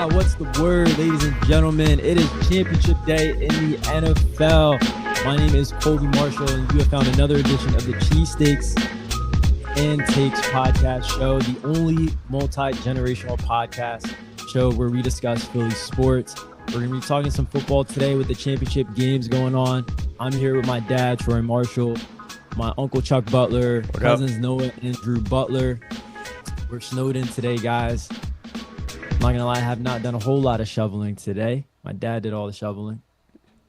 What's the word, ladies and gentlemen? It is championship day in the NFL. My name is Colby Marshall, and you have found another edition of the Cheesesteaks Takes podcast show, the only multi-generational podcast show where we discuss Philly sports. We're going to be talking some football today with the championship games going on. I'm here with my dad, Troy Marshall, my uncle Chuck Butler, cousins Noah and Drew Butler. We're snowed in today, guys. I'm not gonna lie, I have not done a whole lot of shoveling today. My dad did all the shoveling.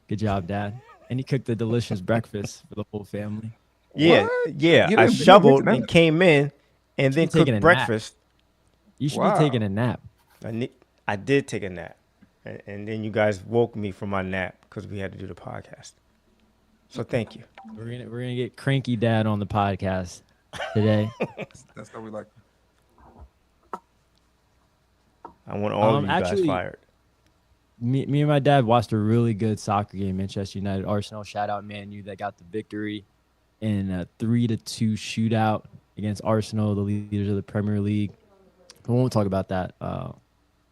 Good job, Dad. And he cooked a delicious breakfast for the whole family. Yeah, What? yeah. I shoveled and came in and then cooked breakfast. You should be taking a nap. I did take a nap. And then you guys woke me from my nap because we had to do the podcast. So thank you. We're gonna get Cranky Dad on the podcast today. That's how we like. I want all of you guys fired. Me and my dad watched a really good soccer game, Manchester United Arsenal. Shout out Man U that got the victory in a 3-2 shootout against Arsenal, the leaders of the Premier League. We won't talk about that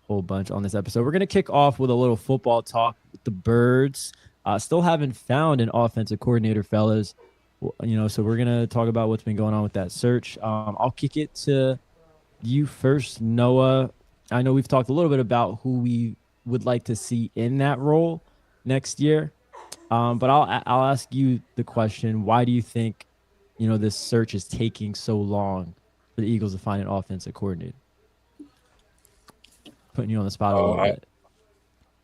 whole bunch on this episode. We're gonna kick off with a little football talk with the Birds. Still haven't found an offensive coordinator, fellas. So we're gonna talk about what's been going on with that search. I'll kick it to you first, Noah. I know we've talked a little bit about who we would like to see in that role next year, but I'll ask you the question: why do you think, this search is taking so long for the Eagles to find an offensive coordinator? Putting you on the spot a little bit.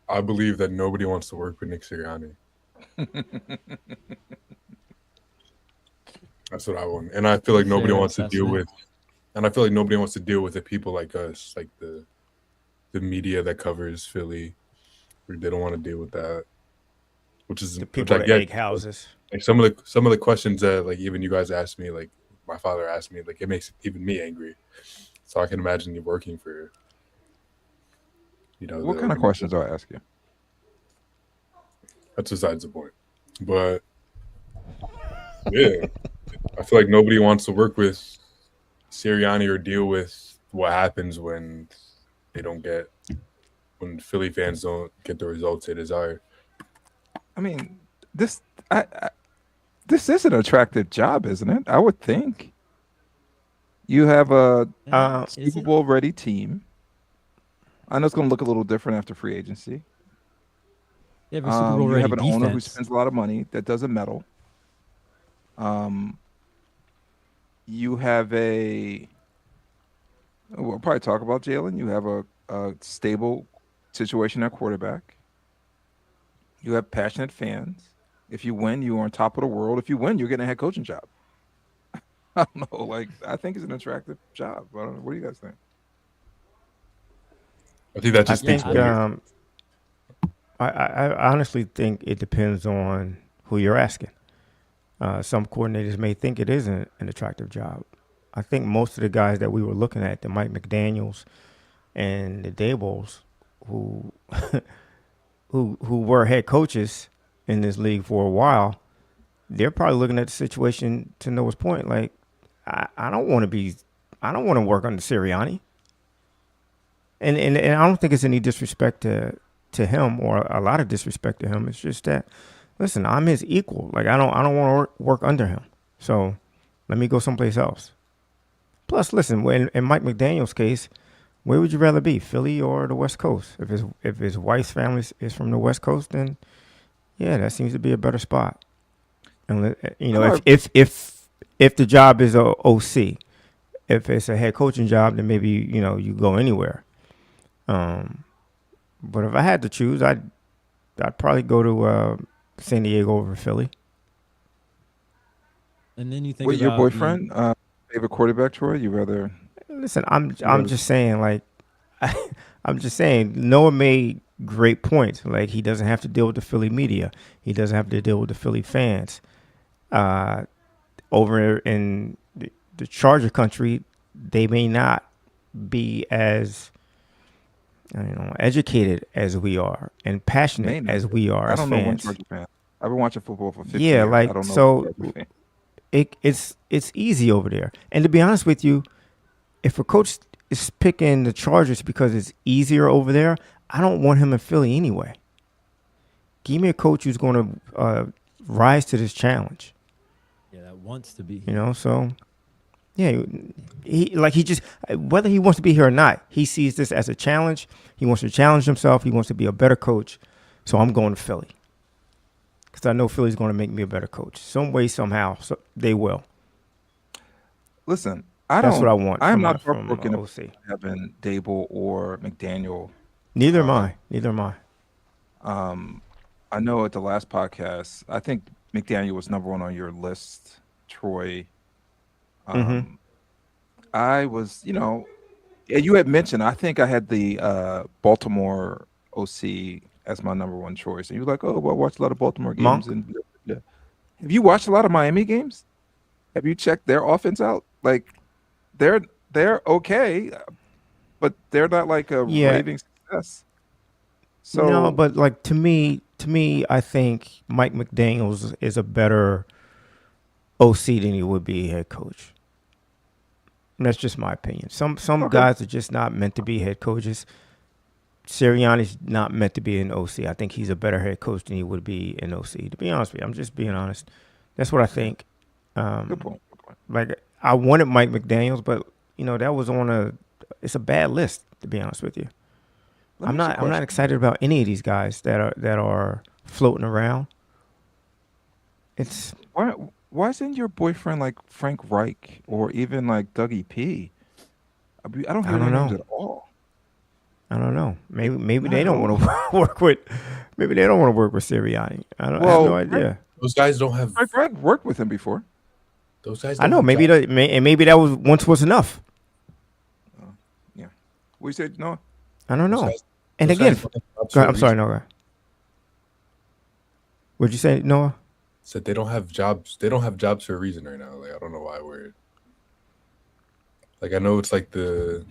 I believe that nobody wants to work with Nick Sirianni. That's what I want, and I feel like nobody wants to deal with. And I feel like nobody wants to deal with the people like us, like the media that covers Philly. They don't want to deal with that. Which is the people at egg houses. Like some of the questions that like even you guys asked me, like my father asked me, like it makes even me angry. So I can imagine you working for. What kind of questions do I ask you? That's besides the point. But yeah, I feel like nobody wants to work with Sirianni or deal with what happens when Philly fans don't get the results they desire. I mean, this is an attractive job, isn't it? I would think. You have a Super Bowl ready team. I know it's going to look a little different after free agency. You have an owner who spends a lot of money that doesn't meddle. You have we'll probably talk about Jalen. You have a stable situation at quarterback. You have passionate fans. If you win, you're on top of the world. If you win, you're getting a head coaching job. I don't know. I think it's an attractive job. What do you guys think? I think that just speaks. I honestly think it depends on who you're asking. Some coordinators may think it is an attractive job. I think most of the guys that we were looking at, the Mike McDaniels and the Dabols, who were head coaches in this league for a while, they're probably looking at the situation to Noah's point. Like, I don't want to work under Sirianni. And I don't think it's any disrespect to him or a lot of disrespect to him. It's just that, listen, I'm his equal. Like, I don't want to work under him. So let me go someplace else. Plus, listen, in Mike McDaniel's case, where would you rather be, Philly or the West Coast? If his wife's family is from the West Coast, then yeah, that seems to be a better spot. And if the job is a OC, if it's a head coaching job, then maybe you go anywhere. But if I had to choose, I'd probably go to San Diego over Philly. And then you think with your boyfriend, favorite quarterback, Troy? You rather? Listen, I'm just saying, like, I'm just saying, Noah made great points. Like, he doesn't have to deal with the Philly media. He doesn't have to deal with the Philly fans. Over in the Charger country, they may not be as educated as we are and passionate as we are as fans. I don't know one Charger fan. I've been watching football for 15 years. Yeah, like, so it's easy over there. And to be honest with you, if a coach is picking the Chargers because it's easier over there, I don't want him in Philly anyway. Give me a coach who's going to rise to this challenge. Yeah, that wants to be. You know, so yeah, he just whether he wants to be here or not, he sees this as a challenge. He wants to challenge himself. He wants to be a better coach. So I'm going to Philly because I know Philly's going to make me a better coach. Some way, somehow, so they will. Listen, That's what I want. I'm from not from heartbroken OC. having Dable or McDaniel. Neither am I. Neither am I. I know at the last podcast, I think McDaniel was number one on your list, Troy. I was, you had mentioned, I think I had the Baltimore OC as my number one choice. And you were like, oh, well, I watched a lot of Baltimore games. Monk? And yeah. Have you watched a lot of Miami games? Have you checked their offense out? Like, they're okay, but they're not like a raving success. So No, but like to me, I think Mike McDaniels is a better OC than he would be head coach. And that's just my opinion. Some guys are just not meant to be head coaches. Sirianni's not meant to be an OC. I think he's a better head coach than he would be an OC. To be honest with you, I'm just being honest. That's what I think. good point. Like I wanted Mike McDaniels, but that was it's a bad list, to be honest with you. I'm not excited about any of these guys that are floating around. It's why isn't your boyfriend like Frank Reich or even like Dougie P? I don't hear their names at all. I don't know. Maybe they don't want to work with. Maybe they don't want to work with Sirianni. I have no idea. Those guys don't have. Frank Reich worked with him before. Those guys. I know. Maybe that was enough. Yeah. What you said, Noah? I don't know. And again, I'm sorry, Noah. What'd you say, Noah? Said they don't have jobs. They don't have jobs for a reason right now. Like I don't know why we're. Like I know it's like you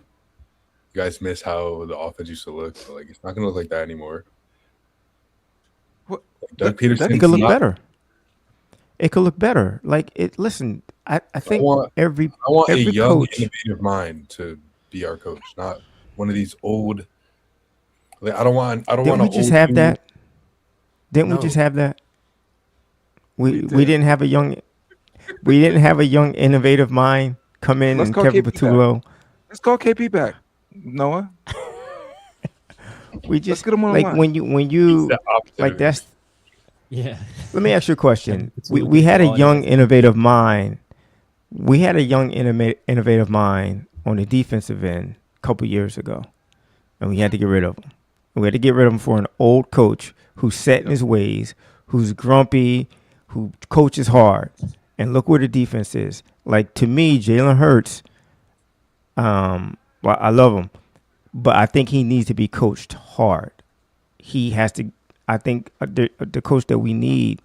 guys miss how the offense used to look, but like it's not gonna look like that anymore. What? Doug Peterson. It could look better. It could look better. Like it. Listen, I think I want every a young, coach, innovative mind to be our coach, not one of these old. Like I don't want. Didn't we just have that? Didn't we just have that? We didn't have a young. We didn't have a young, innovative mind come in and Kevin Patullo. Let's call KP back, Noah. We just get him on like the when you like that's. Yeah. Let me ask you a question. We had a young, innovative mind. We had a young, innovative mind on the defensive end a couple years ago, and we had to get rid of him. We had to get rid of him for an old coach who's set in his ways, who's grumpy, who coaches hard. And look where the defense is. Like, to me, Jalen Hurts, well, I love him, but I think he needs to be coached hard. He has to, I think the coach that we need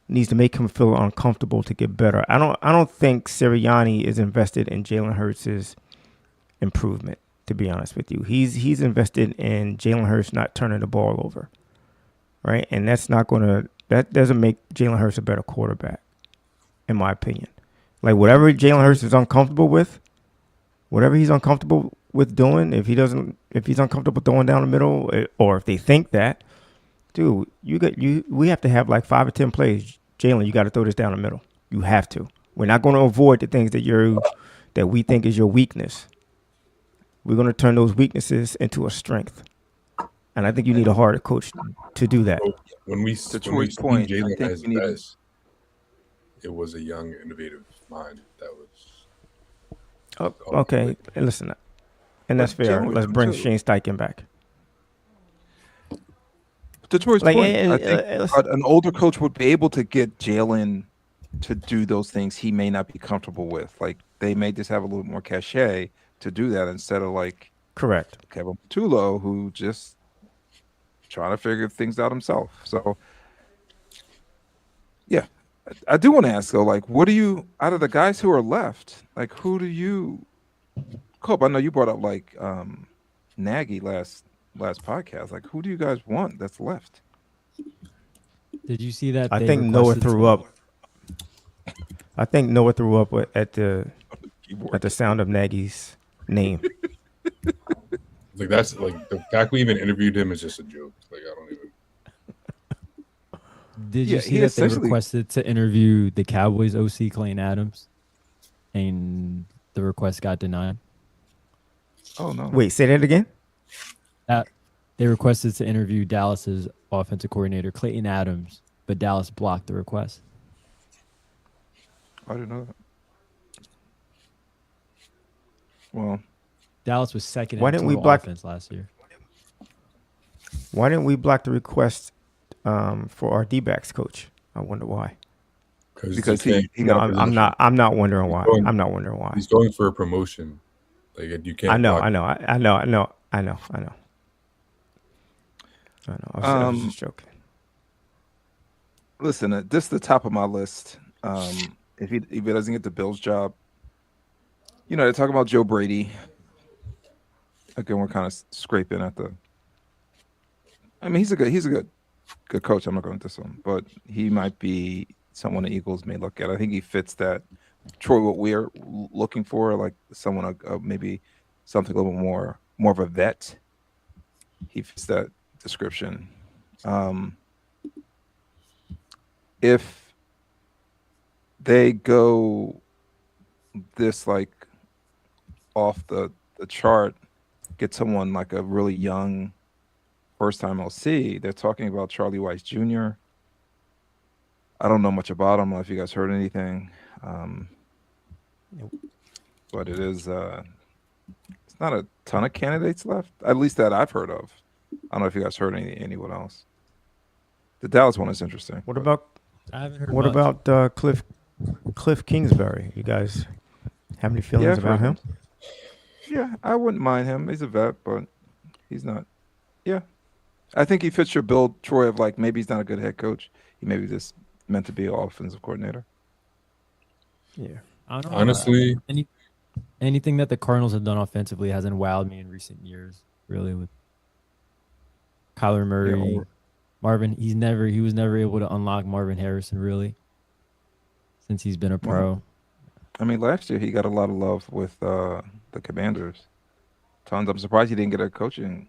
needs to make him feel uncomfortable to get better. I don't think Sirianni is invested in Jalen Hurts' improvement, to be honest with you. He's invested in Jalen Hurts not turning the ball over, right? And that doesn't make Jalen Hurts a better quarterback, in my opinion. Like whatever Jalen Hurts is uncomfortable with, whatever he's uncomfortable with doing, if he's uncomfortable throwing down the middle, or if they think that, dude, we have to have like 5 or 10 plays. Jalen, you got to throw this down the middle. You have to. We're not going to avoid the things that we think is your weakness. We're going to turn those weaknesses into a strength. And I think you need a harder coach to do that. When we see Jalen as best, it was a young, innovative mind that was. Okay, and listen, and that's fair. Let's bring Shane Steichen back. To Troy's point, I think an older coach would be able to get Jalen to do those things he may not be comfortable with. Like they may just have a little more cachet to do that instead of like correct Kevin Patullo, who just trying to figure things out himself. So yeah, I do want to ask though, like, what do you out of the guys who are left? Like, who do you? Cope, I know you brought up like Nagy last podcast. Like, who do you guys want that's left? Did you see that? I think Noah threw up. I think Noah threw up at the sound of Nagy's name. Like that's like the fact we even interviewed him is just a joke. Like I don't even. Did Yeah, you see he that they essentially- requested to interview the Cowboys OC Clayton Adams, and the request got denied? Oh no. Wait, say that again. That they requested to interview Dallas's offensive coordinator Clayton Adams, but Dallas blocked the request. I didn't know that. Well, Dallas was second Why in didn't we total block- offense last year. Why didn't we block the request for our D-backs coach? I wonder why. because you he No, got a I'm position. not. I'm not wondering why. going- I'm not wondering why. he's going for a promotion. Like you can't. I know. block- I know. I know. I know. I know. I know. I know. I was just joking. Listen, this is the top of my list. If he doesn't get the Bills job, they're talking about Joe Brady. Again, we're kind of scraping at the. I mean, he's a good coach. I'm not going to diss him, but he might be someone the Eagles may look at. I think he fits that. Troy, what we're looking for, like someone maybe something a little more of a vet. He fits that description. If they go this like off the chart, get someone like a really young first time LC, they're talking about Charlie Weiss Jr. I don't know much about him. I don't know if you guys heard anything. But it is it's not a ton of candidates left, at least that I've heard of. I don't know if you guys heard anyone else. The Dallas one is interesting. What but- about I haven't heard. what much. about Cliff Kingsbury? You guys have any feelings I've about heard him? Yeah, I wouldn't mind him. He's a vet, but he's not. Yeah, I think he fits your build, Troy. Of like maybe he's not a good head coach. He maybe just meant to be an offensive coordinator. Yeah. I don't know. Honestly, Anything that the Cardinals have done offensively hasn't wowed me in recent years. Really, with Kyler Murray, or- Marvin. He was never able to unlock Marvin Harrison really since he's been a pro. I mean, last year he got a lot of love with the Commanders. Tons. I'm surprised he didn't get a coaching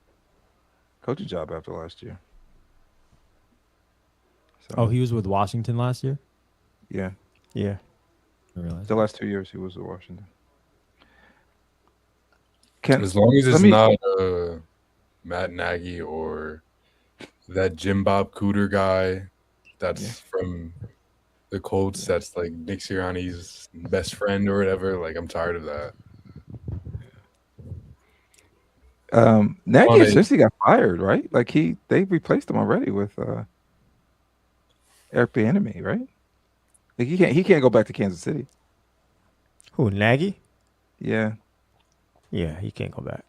job after last year. So, Oh, he was with Washington last year. yeah. Yeah. I realized. The last 2 years he was at Washington. Ken, as long as let it's me- not Matt Nagy or that Jim Bob Cooter guy that's from the Colts, that's like Nick Sirianni's best friend or whatever. Like I'm tired of that. Nagy On a- essentially got fired, right? Like they replaced him already with Eric Bieniemy, right? Like he can't go back to Kansas City. Who, Nagy? Yeah. Yeah, he can't go back.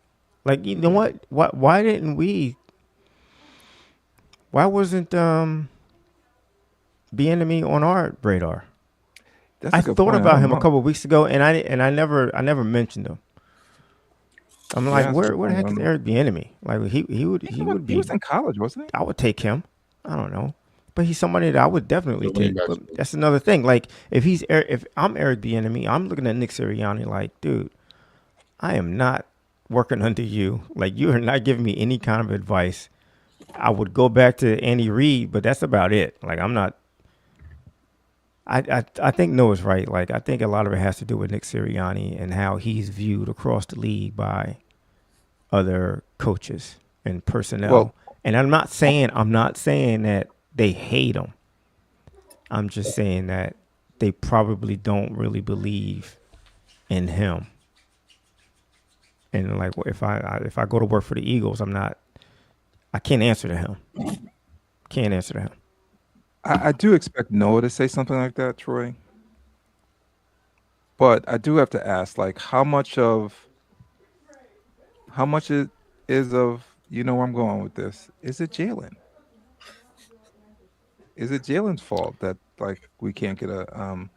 Like, you know what? Why didn't we? Why wasn't Bieniemy on our radar? That's a I good thought point. I about don't him a know. couple of weeks ago, and I never mentioned him. I'm like, that's where a good the heck point. is Eric Bieniemy? Like he would be. He was in college, wasn't he? I would take him. I don't know, but he's somebody that I would definitely The wing take. backs. But that's another thing. Like if I'm Eric Bieniemy, I'm looking at Nick Sirianni like, dude, I am not working under you. Like you are not giving me any kind of advice. I would go back to Andy Reid, but that's about it. Like I'm not. I think Noah's right. Like I think a lot of it has to do with Nick Sirianni and how he's viewed across the league by other coaches and personnel. Well- and I'm not saying that they hate him. I'm just saying that they probably don't really believe in him. And like if I go to work for the Eagles, I can't answer to him. Can't answer to him. I do expect Noah to say something like that, Troy. But I do have to ask, like, how much it is of where I'm going with this? Is it Jalen? Is it Jalen's fault that like we can't get a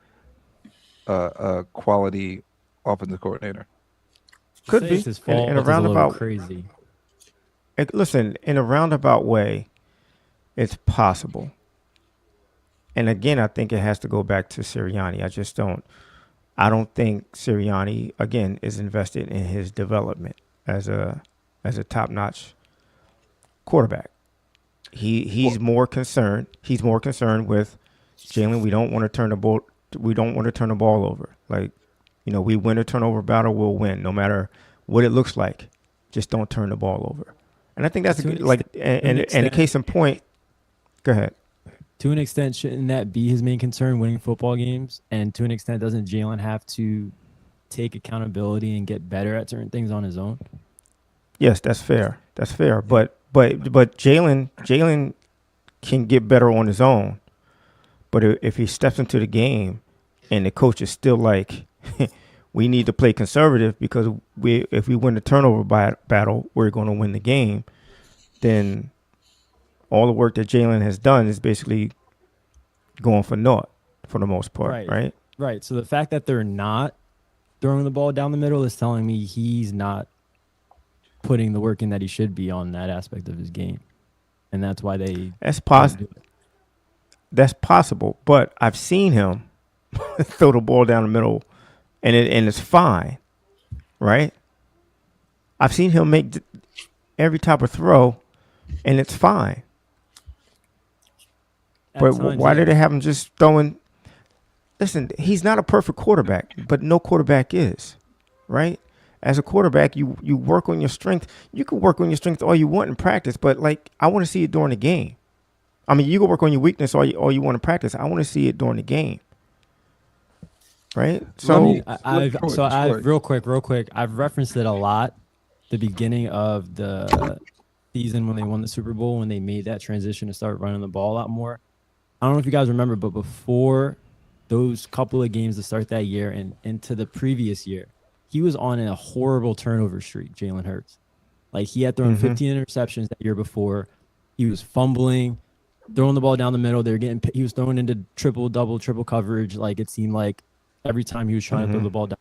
quality offensive coordinator? Could Say be. it's his In- fault. in a It's a little roundabout- crazy. Listen, in a roundabout way, it's possible. And again, I think it has to go back to Sirianni. I just don't. I don't think Sirianni again is invested in his development as a top notch quarterback. He's more concerned. He's more concerned with Jalen. We don't want to turn the ball. We don't want to turn the ball over. Like, we win a turnover battle, we'll win, no matter what it looks like. Just don't turn the ball over. And I think that's and the case in point. Go ahead. To an extent, shouldn't that be his main concern, winning football games? And to an extent, doesn't Jalen have to take accountability and get better at certain things on his own? Yes, that's fair. That's fair. But Jalen can get better on his own. But if he steps into the game and the coach is still like, we need to play conservative because if we win the turnover battle, we're going to win the game, then all the work that Jalen has done is basically going for naught for the most part, right? Right. So the fact that they're not throwing the ball down the middle is telling me he's not putting the work in that he should be on that aspect of his game. And that's why That's possible. That's possible. But I've seen him throw the ball down the middle and it's fine, right? I've seen him make every type of throw and it's fine. But why did they have him just throwing? Listen, he's not a perfect quarterback, but no quarterback is, right? As a quarterback, you work on your strength. You can work on your strength all you want in practice, but I want to see it during the game. I mean, you can work on your weakness all you want in practice. I want to see it during the game, right? So, I've real quick. I've referenced it a lot. The beginning of the season when they won the Super Bowl, when they made that transition to start running the ball a lot more. I don't know if you guys remember, but before those couple of games to start that year and into the previous year, he was on a horrible turnover streak, Jalen Hurts. Like, he had thrown 15 interceptions that year before. He was fumbling, throwing the ball down the middle. He was throwing into triple coverage. Like, it seemed like every time he was trying to throw the ball down.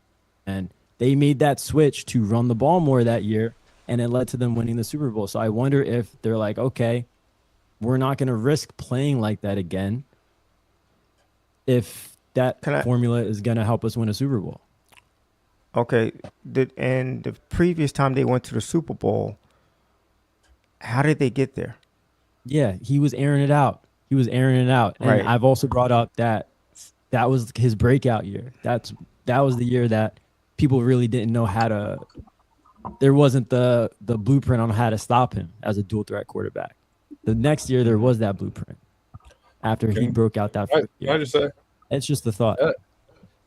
And they made that switch to run the ball more that year, and it led to them winning the Super Bowl. So I wonder if they're like, okay, we're not going to risk playing like that again if that formula is going to help us win a Super Bowl. Okay. And the previous time they went to the Super Bowl, how did they get there? Yeah, he was airing it out. And right. I've also brought up that was his breakout year. That was the year that people really didn't know how to – there wasn't the blueprint on how to stop him as a dual threat quarterback. The next year, there was that blueprint after he broke out that first year. Can I just say? It's just the thought.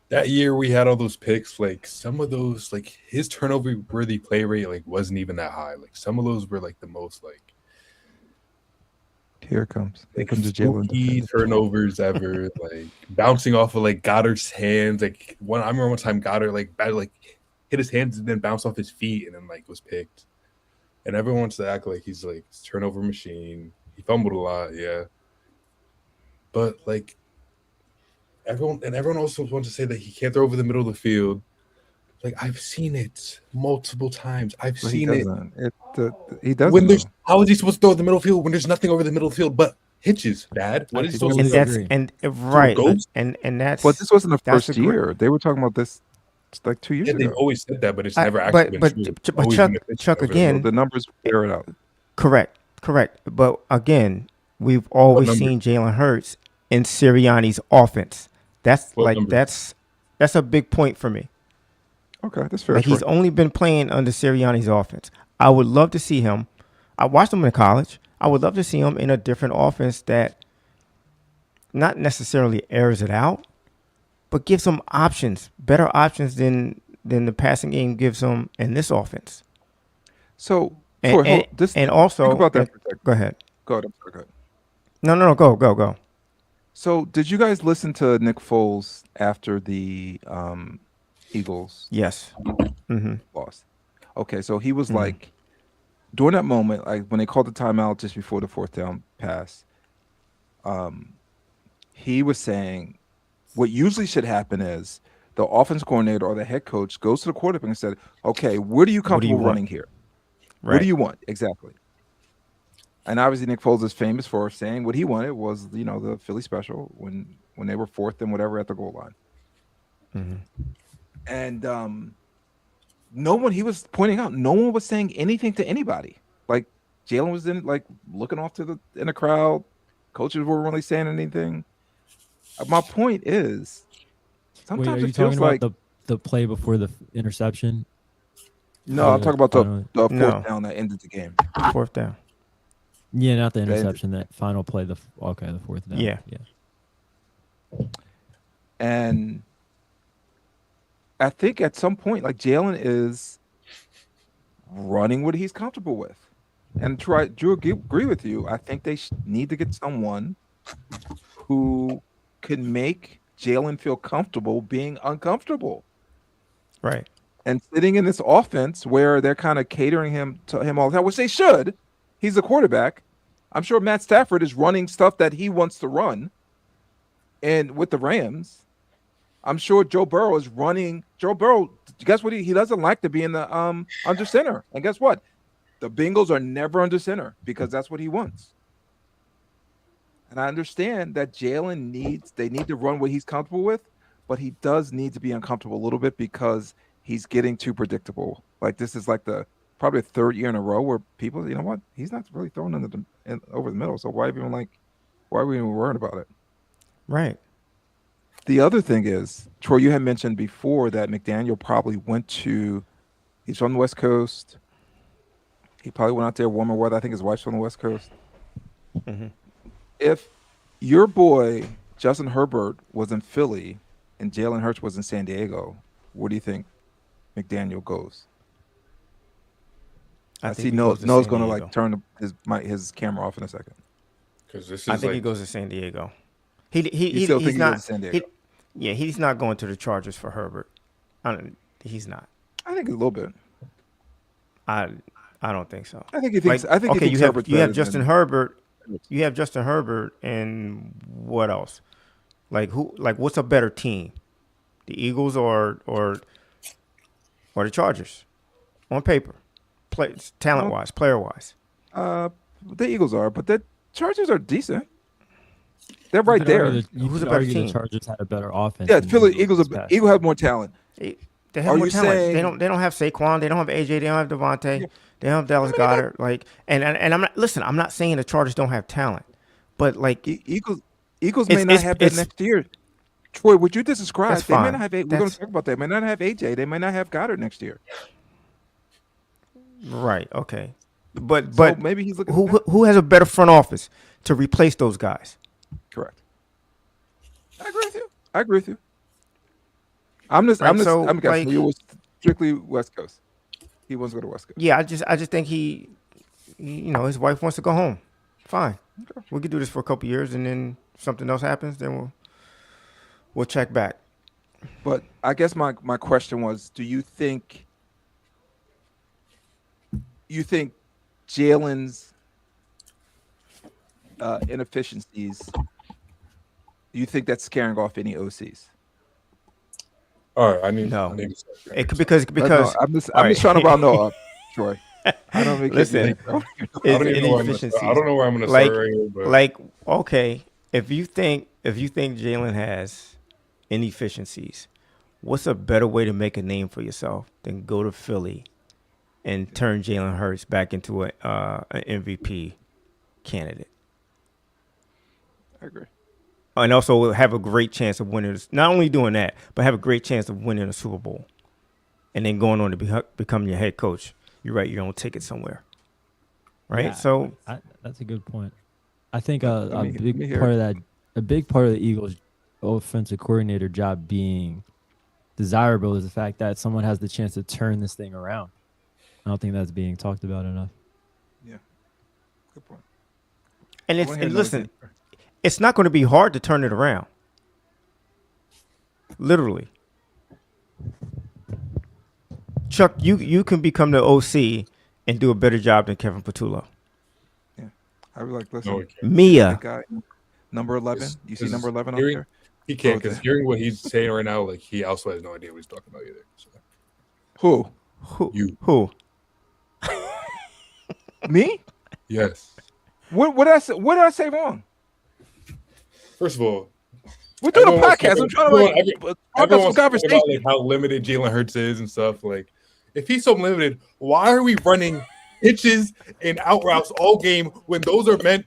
That year we had all those picks. Like, some of those, like, his turnover-worthy play rate, like, wasn't even that high. Like, some of those were, like, the most, like, here it comes. Like, Jalen turnovers ever, like, bouncing off of, like, Goddard's hands. Like, I remember one time Goddard, like, hit his hands and then bounced off his feet and then, like, was picked. And everyone wants to act like he's like a turnover machine. He fumbled a lot, yeah. But like everyone also wants to say that he can't throw over the middle of the field. Like, I've seen it multiple times. I've seen it. He doesn't. How is he supposed to throw over the middle field when there's nothing over the middle field but hitches, Dad? What is he supposed to do? Right. And that's. But this wasn't the first year. They were talking about this. It's like 2 years ago. They've always said that, but it's never actually been true. But Chuck again, the numbers bear it out. Correct. But again, we've always seen Jalen Hurts in Sirianni's offense. That's a big point for me. Okay, that's fair. Like, he's only been playing under Sirianni's offense. I would love to see him. I watched him in college. I would love to see him in a different offense that not necessarily airs it out, but gives them options, better options than the passing game gives them in this offense. So, and also, think about that for a second. Go ahead. Go ahead. I'm sorry, go ahead. No, go. So, did you guys listen to Nick Foles after the Eagles? Yes. Lost. Okay, so he was like, during that moment, like when they called the timeout just before the fourth down pass, he was saying, what usually should happen is the offense coordinator or the head coach goes to the quarterback and said, okay, what are you comfortable running here? Right. What do you want? Exactly. And obviously Nick Foles is famous for saying what he wanted was, the Philly special when they were fourth and whatever at the goal line. And no one, he was pointing out, no one was saying anything to anybody. Like Jalen was looking off in the crowd. Coaches weren't really saying anything. My point is, Wait, sometimes are it you feels talking like about the play before the interception? no. I'm talking about the No. fourth down that ended the game. Fourth down. Yeah, not the interception. That final play. The fourth down. Yeah. And I think at some point, like Jalen is running what he's comfortable with. And Drew, agree with you. I think they need to get someone who can make Jalen feel comfortable being uncomfortable. Right. And sitting in this offense where they're kind of catering him all the time, which they should. He's the quarterback. I'm sure Matt Stafford is running stuff that he wants to run. And with the Rams, I'm sure Joe Burrow is running. Joe Burrow, guess what? He doesn't like to be in the under center. And guess what? The Bengals are never under center because that's what he wants. And I understand that Jalen they need to run what he's comfortable with, but he does need to be uncomfortable a little bit because he's getting too predictable. Like this is like probably a third year in a row where people, you know what? He's not really throwing over the middle. So why are we even worried about it? Right. The other thing is, Troy, you had mentioned before that McDaniel probably he's from the West Coast. He probably went out there warmer weather. I think his wife's from the West Coast. Mm-hmm. If your boy, Justin Herbert, was in Philly and Jalen Hurts was in San Diego, where do you think McDaniel goes? I see Noah's going to like turn his camera off in a second. Because this is I think he goes to San Diego. He's still think he not. goes to San Diego? He's not going to the Chargers for Herbert. He's not. I think a little bit. I don't think so. I think he thinks. I think he thinks Herbert's you have better Justin than- Herbert. You have Justin Herbert, and what else? Like who? Like what's a better team, the Eagles or the Chargers, on paper, talent wise, player wise. The Eagles are, but the Chargers are decent. They're right there. Who's a better team? The Chargers had a better offense. Yeah, than Philly the Eagles have more talent. They have more talent. They don't have Saquon. They don't have AJ. They don't have Devontae. Yeah. They don't have Dallas Goedert. Like, and I'm not. Listen, I'm not saying the Chargers don't have talent, but like Eagles may not have that next year. Troy, what you just described, That's they may fine. not have. We're going to talk about that. They may not have AJ. They may not have Goddard next year. Right. Okay. But So maybe he's looking. who has a better front office to replace those guys? Correct. I agree with you. I'm guessing he was strictly West Coast. He wants to go to West Coast. Yeah, I just think he his wife wants to go home. Fine. Okay. We could do this for a couple years, and then something else happens, then we'll check back. But I guess my question was, do you think Jalen's inefficiencies, do you think that's scaring off any OCs? All right, I need No. to It could, because No, I'm just trying to round Noah up, Troy. I don't make Listen. I don't even know where I'm going to start right here, but Okay, if you think Jalen has inefficiencies, what's a better way to make a name for yourself than go to Philly and turn Jalen Hurts back into an MVP candidate, I agree. and also have a great chance of winning? Not only doing that, but have a great chance of winning a Super Bowl, and then going on to become your head coach. You write your own ticket somewhere, right? Yeah, So that's a good point. I think a me big hear part of the Eagles' offensive coordinator job being desirable is the fact that someone has the chance to turn this thing around. I don't think that's being talked about enough. Yeah. Good point. and I wanna hear listen, another thing. it's not going to be hard to turn it around. Literally. Chuck, you can become the OC and do a better job than Kevin Patullo. I was like, listen, no, he can't. Mia. that guy, number 11. You see number 11 up hearing- there? He can't, Oh, because damn. hearing what he's saying right now, like he also has no idea what he's talking about either. So. Who? Who? Me? Yes. What did I say? What did I say wrong? First of all, We're doing a Everyone wants podcast. to- I'm trying to everyone- like spark up Everyone some wants to talk conversation. about like how limited Jalen Hurts is and stuff. Like, if he's so limited, why are we running pitches and out routes all game when those are throws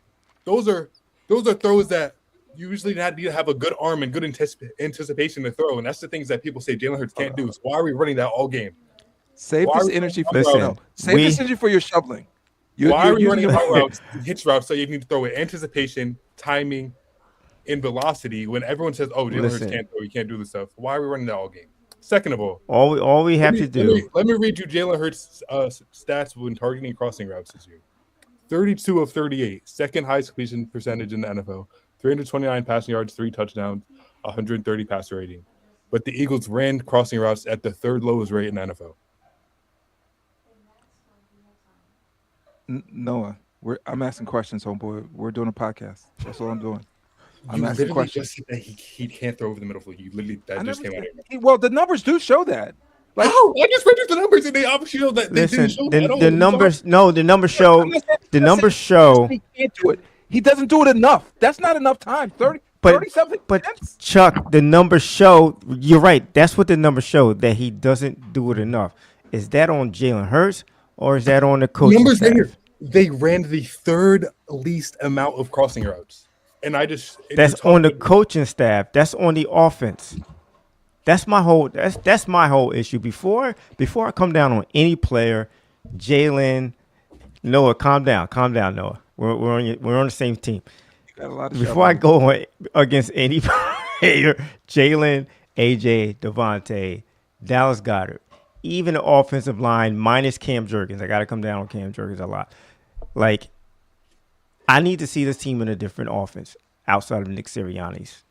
that you usually need to have a good arm and good anticipation to throw, and that's the things that people say Jalen Hurts can't do. So why are we running that all game? Save Why this are we energy for running out no. routes? Save this energy for your shoveling. Why are we using running your out routes, hitch routes, so you need to throw with anticipation, timing, and velocity when everyone says, "Oh, Jalen Hurts can't throw, he can't do this stuff." Why are we running that all game? Second of all we have to do. Let me read you Jalen Hurts' stats when targeting crossing routes this year. 32 of 38, second highest completion percentage in the NFL. 329 passing yards, 3 touchdowns, 130 passer rating. But the Eagles ran crossing routes at the third lowest rate in the NFL. Noah, I'm asking questions, homeboy. We're doing a podcast. That's all I'm doing. I'm You asking literally questions. just said that he can't throw over the middle. You literally just came out of your mouth. Well, the numbers do show that. Like, How? I just read you the numbers and they obviously show that they Listen, didn't show that at all. the numbers. No, the numbers show. The numbers show. He can't do it. He doesn't do it enough. That's not enough time. 30 something. But Chuck, the numbers show. You're right. That's what the numbers show, that he doesn't do it enough. Is that on Jalen Hurts or is that on the coaching Numbers staff? here. They ran the third least amount of crossing routes, and That's on the coaching staff. That's on the offense. That's my whole. That's my whole issue. Before I come down on any player, Jalen, Noah, calm down, Noah. We're on the same team. Got a lot of Before I go against any player, Jalen, AJ, Devontae, Dallas Goedert, even the offensive line minus Cam Jurgens. I got to come down on Cam Jurgens a lot. Like, I need to see this team in a different offense outside of Nick Sirianni's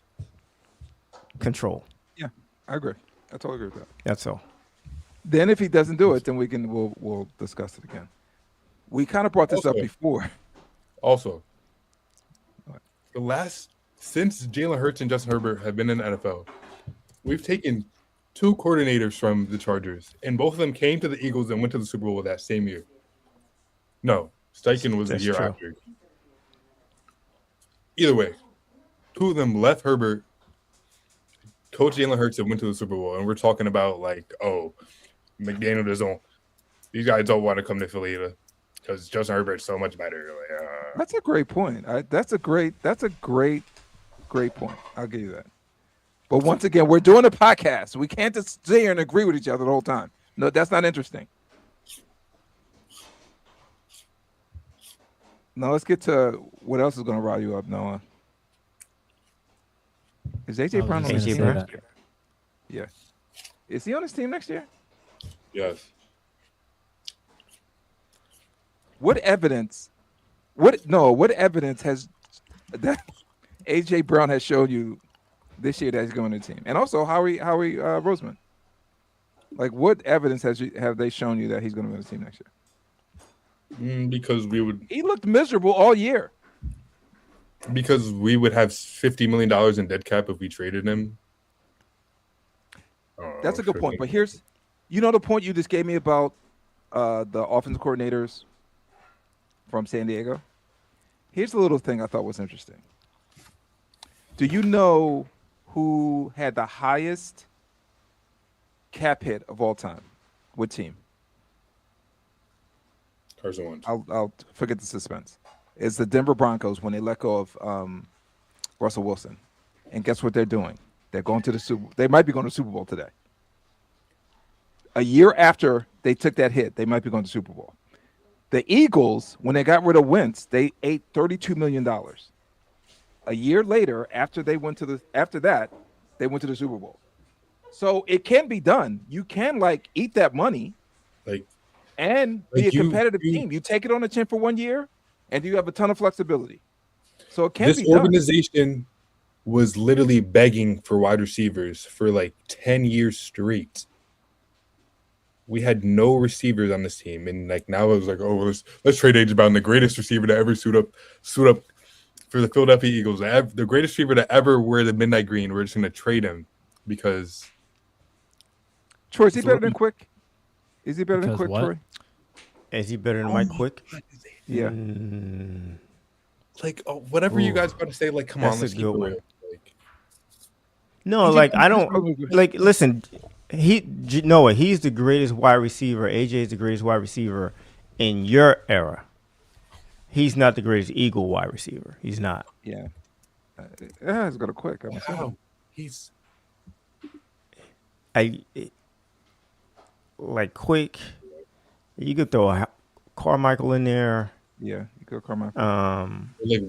control. Yeah, I agree. I totally agree with that. That's all. Then if he doesn't do it, then we'll discuss it again. We kind of brought this up before. Also, since Jalen Hurts and Justin Herbert have been in the NFL, we've taken 2 coordinators from the Chargers, and both of them came to the Eagles and went to the Super Bowl that same year. No, Steichen was the year after. Either way, 2 of them left Herbert, coached Jalen Hurts, and went to the Super Bowl. And we're talking about like, oh, McDaniel doesn't. These guys don't want to come to Philly because Justin Herbert's so much better. Like, That's a great point. That's a great point. I'll give you that. But once again, we're doing a podcast. We can't just sit here and agree with each other the whole time. No, that's not interesting. Now let's get to what else is going to rile you up, Noah. Is AJ Brown on his team next year? Yeah. Is he on his team next year? yes. What evidence has that AJ Brown has shown you this year that he's going to the team? And also Howie Roseman. Like, what evidence have they shown you that he's going to be on the team next year? Because he looked miserable all year. Because we would have $50 million in dead cap if we traded him. That's a good point. But here's, the point you just gave me about the offensive coordinators from San Diego. Here's a little thing I thought was interesting. Do you know who had the highest cap hit of all time? What team? Carson Wentz. I'll forget the suspense. It's the Denver Broncos when they let go of Russell Wilson. And guess what they're doing? They're going to the Super Bowl. They might be going to the Super Bowl today. A year after they took that hit, they might be going to the Super Bowl. The Eagles, when they got rid of Wentz, they ate $32 million. A year later, after that, they went to the Super Bowl. So it can be done. You can eat that money and be a competitive team. You take it on the chin for 1 year, and you have a ton of flexibility. So it can be done. This organization was literally begging for wide receivers for 10 years straight. We had no receivers on this team, and now it was let's trade AJ Brown, the greatest receiver to ever suit up for the Philadelphia Eagles, the greatest receiver to ever wear the midnight green. We're just going to trade him because. Troy, is he better than Quick? Is he better than Quick, Troy? Is he better than Mike Quick? Yeah. Whatever you guys got to say, come on, let's keep it real. No, like I don't like. Listen, Noah. He's the greatest wide receiver. AJ is the greatest wide receiver in your era. He's not the greatest Eagle wide receiver. He's not. Yeah. Yeah, it's gonna quick. I'm saying. Wow. He's Like quick. You could throw a Carmichael in there. Yeah, you go Carmichael. like,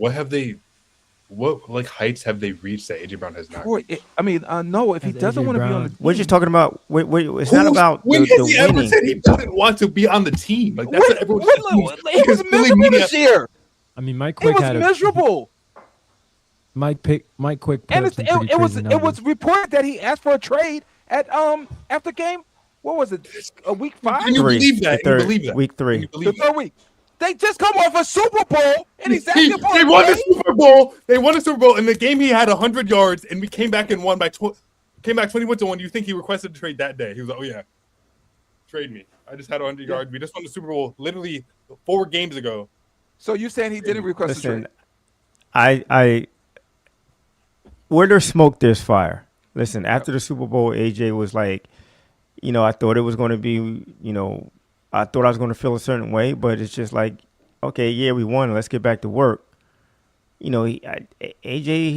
what like heights have they reached that AJ Brown has not? No, if he Has doesn't AJ want to be on Brown- the team, We're just talking about. Wait, it's not about when the has he ever winning. said he doesn't want to be on the team? Like that's what everyone he was miserable this year. I mean, Mike He Quick was had a miserable. Mike Quick put And up some pretty crazy it numbers. was reported that he asked for a trade at after game. What was it? A week 5? Can you believe that? The Can you third- believe that? week 3. Can you The believe third week. They just come off a Super Bowl and he's asking for They a won the trade? Super Bowl. They won the Super Bowl. In the game, he had 100 yards, and we came back and won by came back 21-1. You think he requested a trade that day? He was like, "Oh yeah, trade me. I just had 100 yards. We just won the Super Bowl literally 4 games ago." So you saying he didn't request a trade? Listen, I where there's smoke, there's fire. Listen, after the Super Bowl, AJ was like, I thought it was going to be, I thought I was going to feel a certain way, but it's just like, okay, yeah, we won. Let's get back to work. AJ,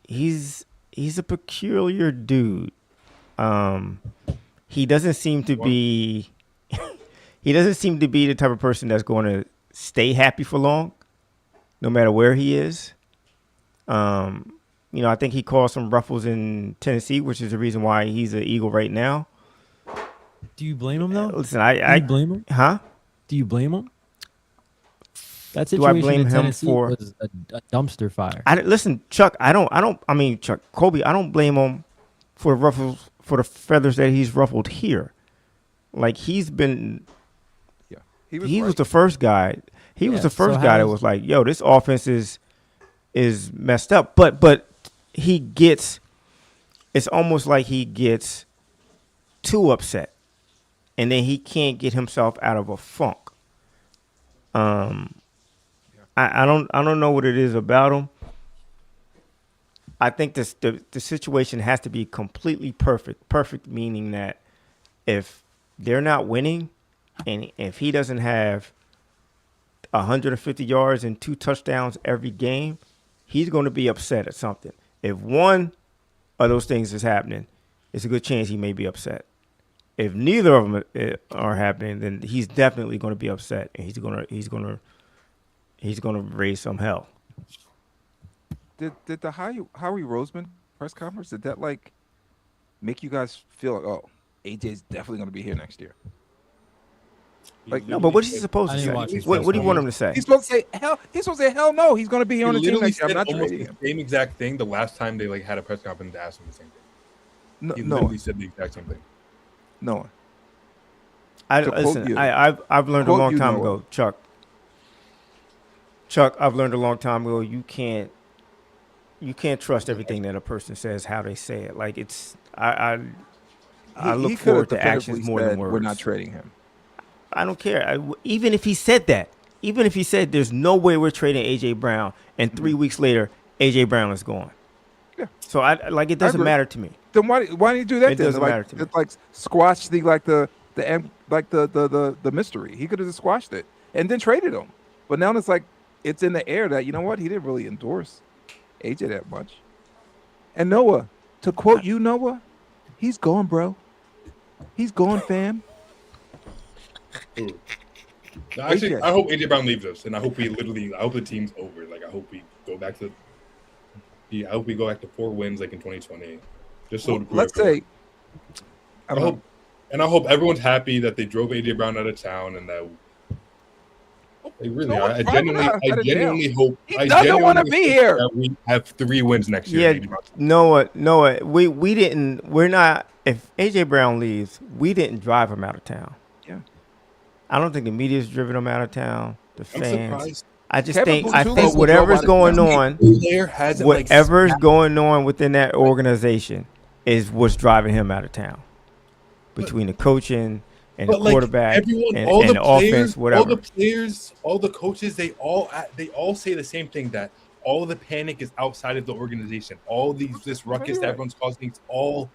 he's a peculiar dude. He doesn't seem to be the type of person that's going to stay happy for long, no matter where he is. I think he caused some ruffles in Tennessee, which is the reason why he's an Eagle right now. Do you blame him though? Listen, Do you blame him? Huh? Do you blame him? That Do I situation blame in him Tennessee for- was a dumpster fire. Listen, Chuck. Chuck Kobe. I don't blame him for the ruffles, for the feathers that he's ruffled here. Like he's been. Yeah, He right. was the first guy. He was Yeah, the first so guy that how's- was like, "Yo, this offense is messed up." But he gets. It's almost like he gets too upset, and then he can't get himself out of a funk. I don't know what it is about him. I think the situation has to be completely perfect. Perfect meaning that if they're not winning, and if he doesn't have 150 yards and 2 touchdowns every game, he's going to be upset at something. If one of those things is happening, it's a good chance he may be upset. If neither of them are happening, then he's definitely going to be upset, and he's going to raise some hell. Did the Howie Roseman press conference, did that like make you guys feel like, oh, AJ's definitely going to be here next year? Like, No, but what is he supposed I to didn't say? watch his What do you want him to say? He's supposed to say hell. He's supposed to say hell no. He's going to be here on the team literally next year. I'm said not almost trading the him. same exact thing the last time they had a press conference to ask him the same thing. No, He no, literally said the exact same thing. no. I've quote you. learned a Quote long you, time Noah. ago, Chuck. Chuck, I've learned a long time ago. You can't trust everything that a person says, how they say it. Like it's I look He could've forward to definitively actions more than said, words. We're not trading him. I don't care. Even if he said that, even if he said there's no way we're trading AJ Brown, and 3 weeks later AJ Brown is gone. Yeah. So it doesn't agree. matter to me. Then why didn't you do that? It then? doesn't Like, matter to me. It's like squash the mystery. He could have just squashed it and then traded him. But now it's like it's in the air that you know what, he didn't really endorse AJ that much. And Noah, to quote you, Noah, he's gone, bro. He's gone, fam. No, actually, AJ. I hope AJ Brown leaves us, and I hope I hope the team's over. Like, I hope we go back to 4 wins, like in 2020. Just so Well, let's say, I don't know. I hope everyone's happy that they drove AJ Brown out of town, and that I genuinely hope He doesn't want to be here. that we have 3 wins next year. Yeah, Noah, we didn't. We're not. If AJ Brown leaves, we didn't drive him out of town. Yeah. I don't think the media's driven him out of town. The I'm fans. surprised. I just Kevin think Bouttula will whatever's drove out of going town. on, Player hasn't, whatever's going on within that organization is what's driving him out of town. Between the coaching and the quarterback everyone, and all the the players, offense, whatever. all the players, all the coaches, they all say the same thing, that all the panic is outside of the organization. All this ruckus that everyone's causing, it's all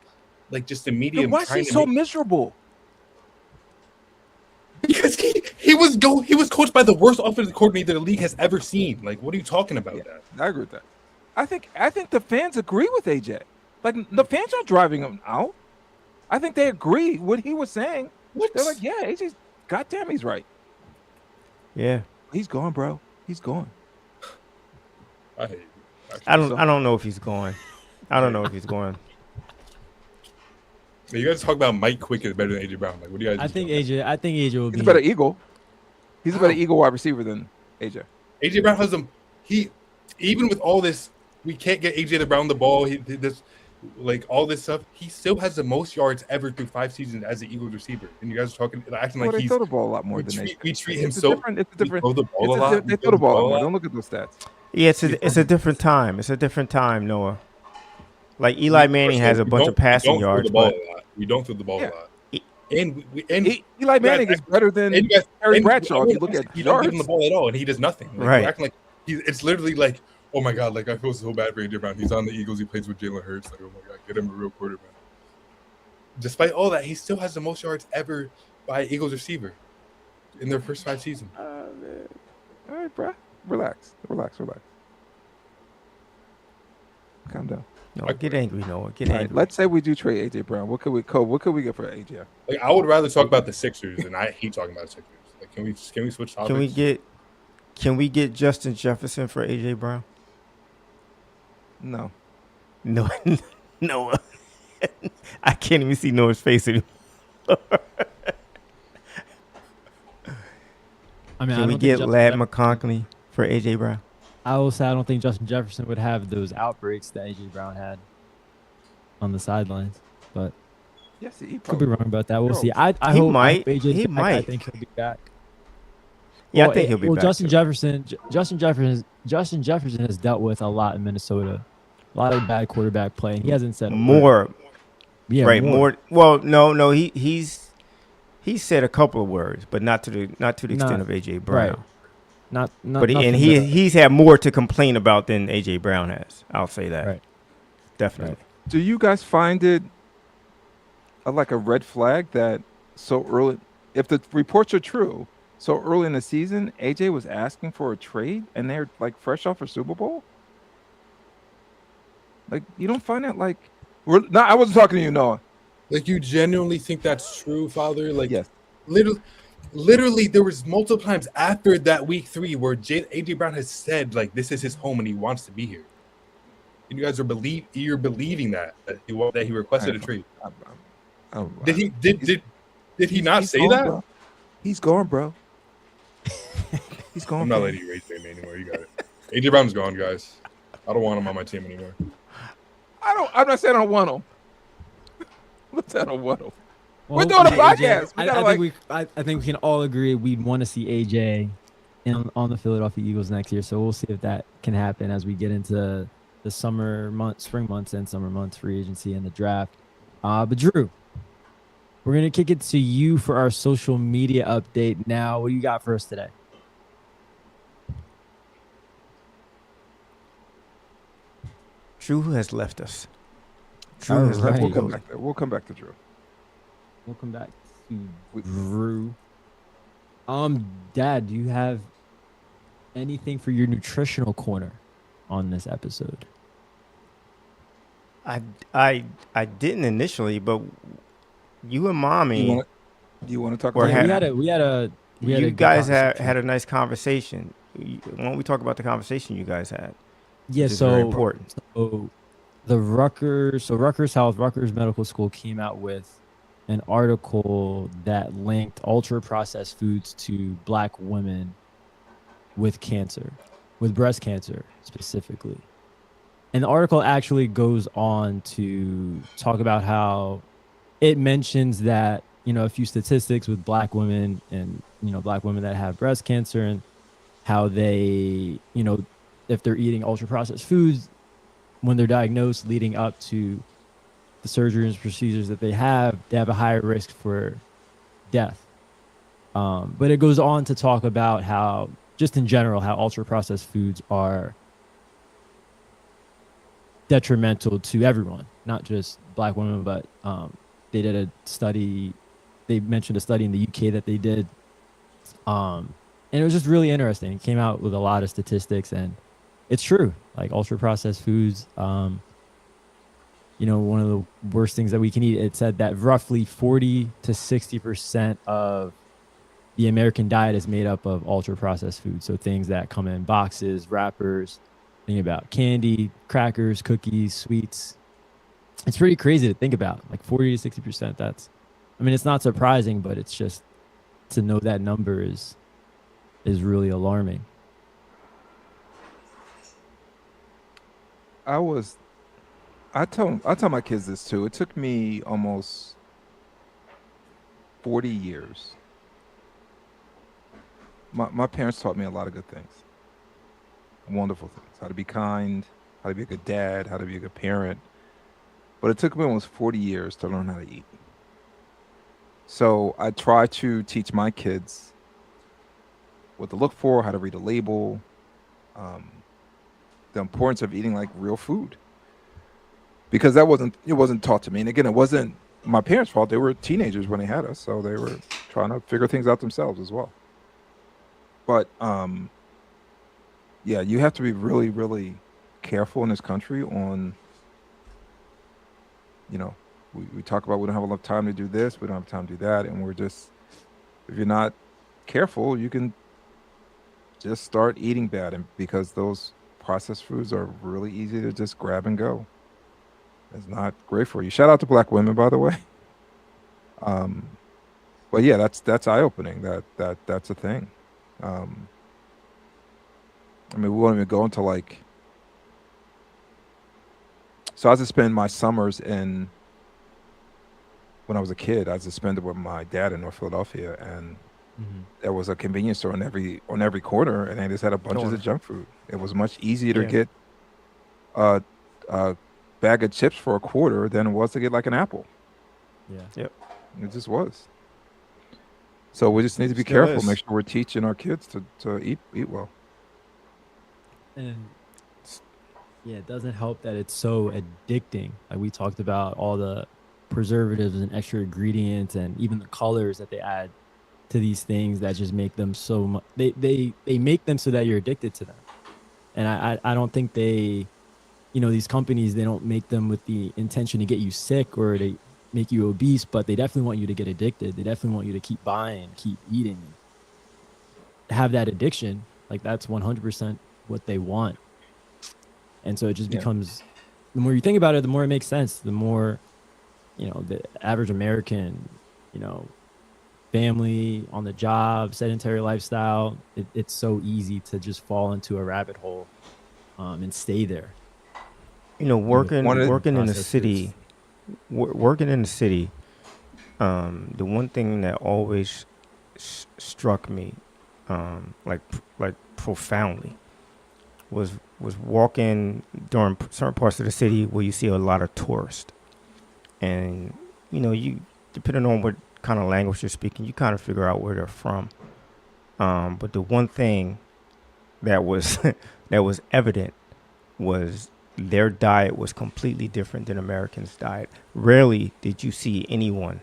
like just the media. Then why is he so miserable? Because he was coached by the worst offensive coordinator the league has ever seen. Like, what are you talking about? That I agree with that. I think the fans agree with AJ. Like, the fans aren't driving him out. I think they agree what he was saying. They're like, yeah, AJ's goddamn, he's right. Yeah, he's gone, bro. He's gone. I hate you. I don't know if he's going. I don't know if he's going. You guys talk about Mike Quick is better than AJ Brown. Like, what do you guys? I think AJ will be. He's a better Eagle. He's a better Eagle wide receiver than AJ. AJ Brown has them. Even with all this, we can't get AJ Brown the ball. All this stuff. He still has the most yards ever through 5 seasons as an Eagles receiver. And you guys are acting like they throw the ball a lot more than we treat him It's so. different. It's different. Throw the ball a lot. They throw the ball a lot more. Don't look at those stats. Yeah, it's a different time. It's a different time, Noah. Like Eli Manning has a bunch of passing yards, but we don't throw the ball a lot. And Eli Manning is better than Harry Bradshaw. If you look at he don't give him the ball at all, and he does nothing. Like, right? We're acting like it's literally like, oh my god, like I feel so bad for AJ Brown. He's on the Eagles. He plays with Jalen Hurts. Like, oh my god, get him a real quarterback. Despite all that, he still has the most yards ever by an Eagles receiver in their first 5 seasons. All right, bro. Relax. Calm down. No, get angry, Noah. Get angry. Right, let's say we do trade AJ Brown. What could we get for AJ? Like, I would rather talk about the Sixers, and I hate talking about Sixers. Like, can we switch topics? Can we get Justin Jefferson for AJ Brown? No. Noah. I can't even see Noah's face anymore. Can we get Ladd McConkey for AJ Brown? I will say I don't think Justin Jefferson would have those outbreaks that AJ Brown had on the sidelines, but yes, he could be wrong about that. We'll see. I hope he might. I think he'll be back. Yeah, I think he'll be back. Justin Jefferson has dealt with a lot in Minnesota, a lot of bad quarterback play. He hasn't said more. Yeah, right, more. Well, no, he's said a couple of words, but not to the extent of AJ Brown. Right. Not but he's had more to complain about than AJ Brown has. I'll say that. Right. Definitely. Right. Do you guys find it like a red flag that so early, if the reports are true, so early in the season, AJ was asking for a trade and they're like fresh off a Super Bowl? Like, you don't find that like, I wasn't talking to you, Noah. Like, you genuinely think that's true, Father? Like, yes. Literally, there was multiple times after that week 3 where AJ Brown has said, like, this is his home and he wants to be here. And you guys are believing that he requested a trade. Did he not say that? Bro. He's gone, bro. He's gone. I'm not letting you rate me anymore. You got it. AJ Brown's gone, guys. I don't want him on my team anymore. I'm not saying I don't want him. I'm not saying I don't want him. Well, we're doing a podcast. I think we can all agree we'd want to see AJ on the Philadelphia Eagles next year. So we'll see if that can happen as we get into the spring months and summer months, free agency and the draft. But Drew, we're gonna kick it to you for our social media update now. What do you got for us today? Drew has left us. We'll come back there. We'll come back to Drew. Welcome back to Drew. Dad, do you have anything for your nutritional corner on this episode? I didn't initially, but you and Mommy. Do you want to talk about it? You guys had a nice conversation. Why don't we talk about the conversation you guys had? Yeah, so very important. So Rutgers Medical School came out with an article that linked ultra processed foods to Black women with cancer, with breast cancer specifically. And the article actually goes on to talk about how it mentions that, a few statistics with Black women and, Black women that have breast cancer and how they, if they're eating ultra processed foods when they're diagnosed leading up to the surgeries and procedures that they have a higher risk for death. But it goes on to talk about how, just in general, how ultra processed foods are detrimental to everyone, not just Black women, but they did a study. They mentioned a study in the UK that they did, and it was just really interesting. It came out with a lot of statistics, and it's true. Like ultra processed foods, one of the worst things that we can eat. It said that roughly 40 to 60% of the American diet is made up of ultra processed foods. So things that come in boxes, wrappers, think about candy, crackers, cookies, sweets. It's pretty crazy to think about. Like 40 to 60%. It's not surprising, but it's just to know that number is really alarming. I tell my kids this too. It took me almost 40 years. My parents taught me a lot of good things, wonderful things. How to be kind, how to be a good dad, how to be a good parent. But it took me almost 40 years to learn how to eat. So I try to teach my kids what to look for, how to read a label, the importance of eating like real food. Because it wasn't taught to me. And again, it wasn't my parents' fault. They were teenagers when they had us, so they were trying to figure things out themselves as well. But yeah, you have to be really, really careful in this country on, we talk about we don't have enough time to do this, we don't have time to do that, and if you're not careful, you can just start eating bad, and because those processed foods are really easy to just grab and go. It's not great for you. Shout out to Black women, by the way. But yeah, that's eye opening. That's a thing. We won't even go into like. So I used to spend my summers when I was a kid, I used to spend it with my dad in North Philadelphia, and there was a convenience store on every corner, and they just had a bunch of junk food. It was much easier to get a bag of chips for $0.25 than it was to get like an apple. Yeah. Yep. It just was. So we just need to be careful, make sure we're teaching our kids to eat well. And yeah, it doesn't help that it's so addicting. Like we talked about all the preservatives and extra ingredients and even the colors that they add to these things that just make them so much. They make them so that you're addicted to them. And I don't think these companies, they don't make them with the intention to get you sick or to make you obese, but they definitely want you to get addicted. They definitely want you to keep buying, keep eating, have that addiction. Like that's 100% what they want. And so it just becomes, the more you think about it, the more it makes sense. The more, the average American, family, on the job, sedentary lifestyle, it's so easy to just fall into a rabbit hole and stay there. Working in the city, the one thing that always struck me, like profoundly, was walking during certain parts of the city where you see a lot of tourists, and you depending on what kind of language you're speaking, you kind of figure out where they're from. But the one thing that was that was evident was their diet was completely different than Americans' diet. Rarely did you see anyone,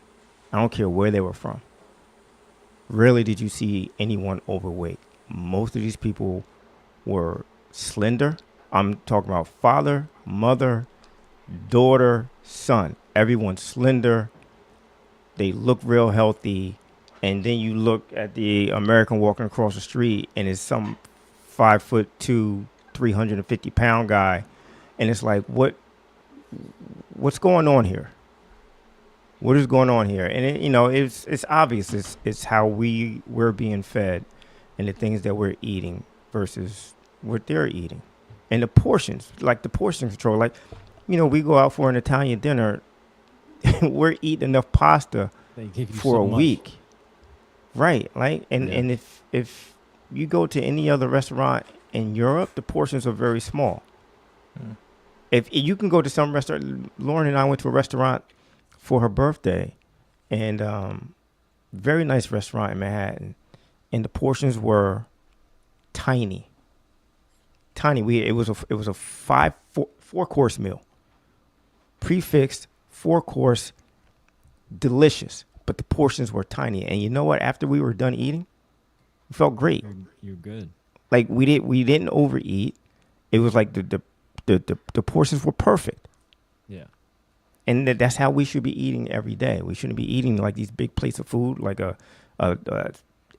I don't care where they were from, rarely did you see anyone overweight. Most of these people were slender. I'm talking about father, mother, daughter, son. Everyone's slender. They look real healthy. And then you look at the American walking across the street and it's some 5'2", 350-pound guy. And it's like, what's going on here? What is going on here? And it's obvious. It's how we're being fed and the things that we're eating versus what they're eating. And the portions, like the portion control, like, we go out for an Italian dinner, we're eating enough pasta for a week. Right. Like, and if you go to any other restaurant in Europe, the portions are very small. Mm. If you can go to some restaurant, Lauren and I went to a restaurant for her birthday, and very nice restaurant in Manhattan, and the portions were tiny. It was a 4-course meal. Prefixed, 4-course, delicious. But the portions were tiny. And you know what? After we were done eating, it felt great. You're good. Like we didn't overeat. It was like the portions were perfect. Yeah. And that's how we should be eating every day. We shouldn't be eating like these big plates of food, like a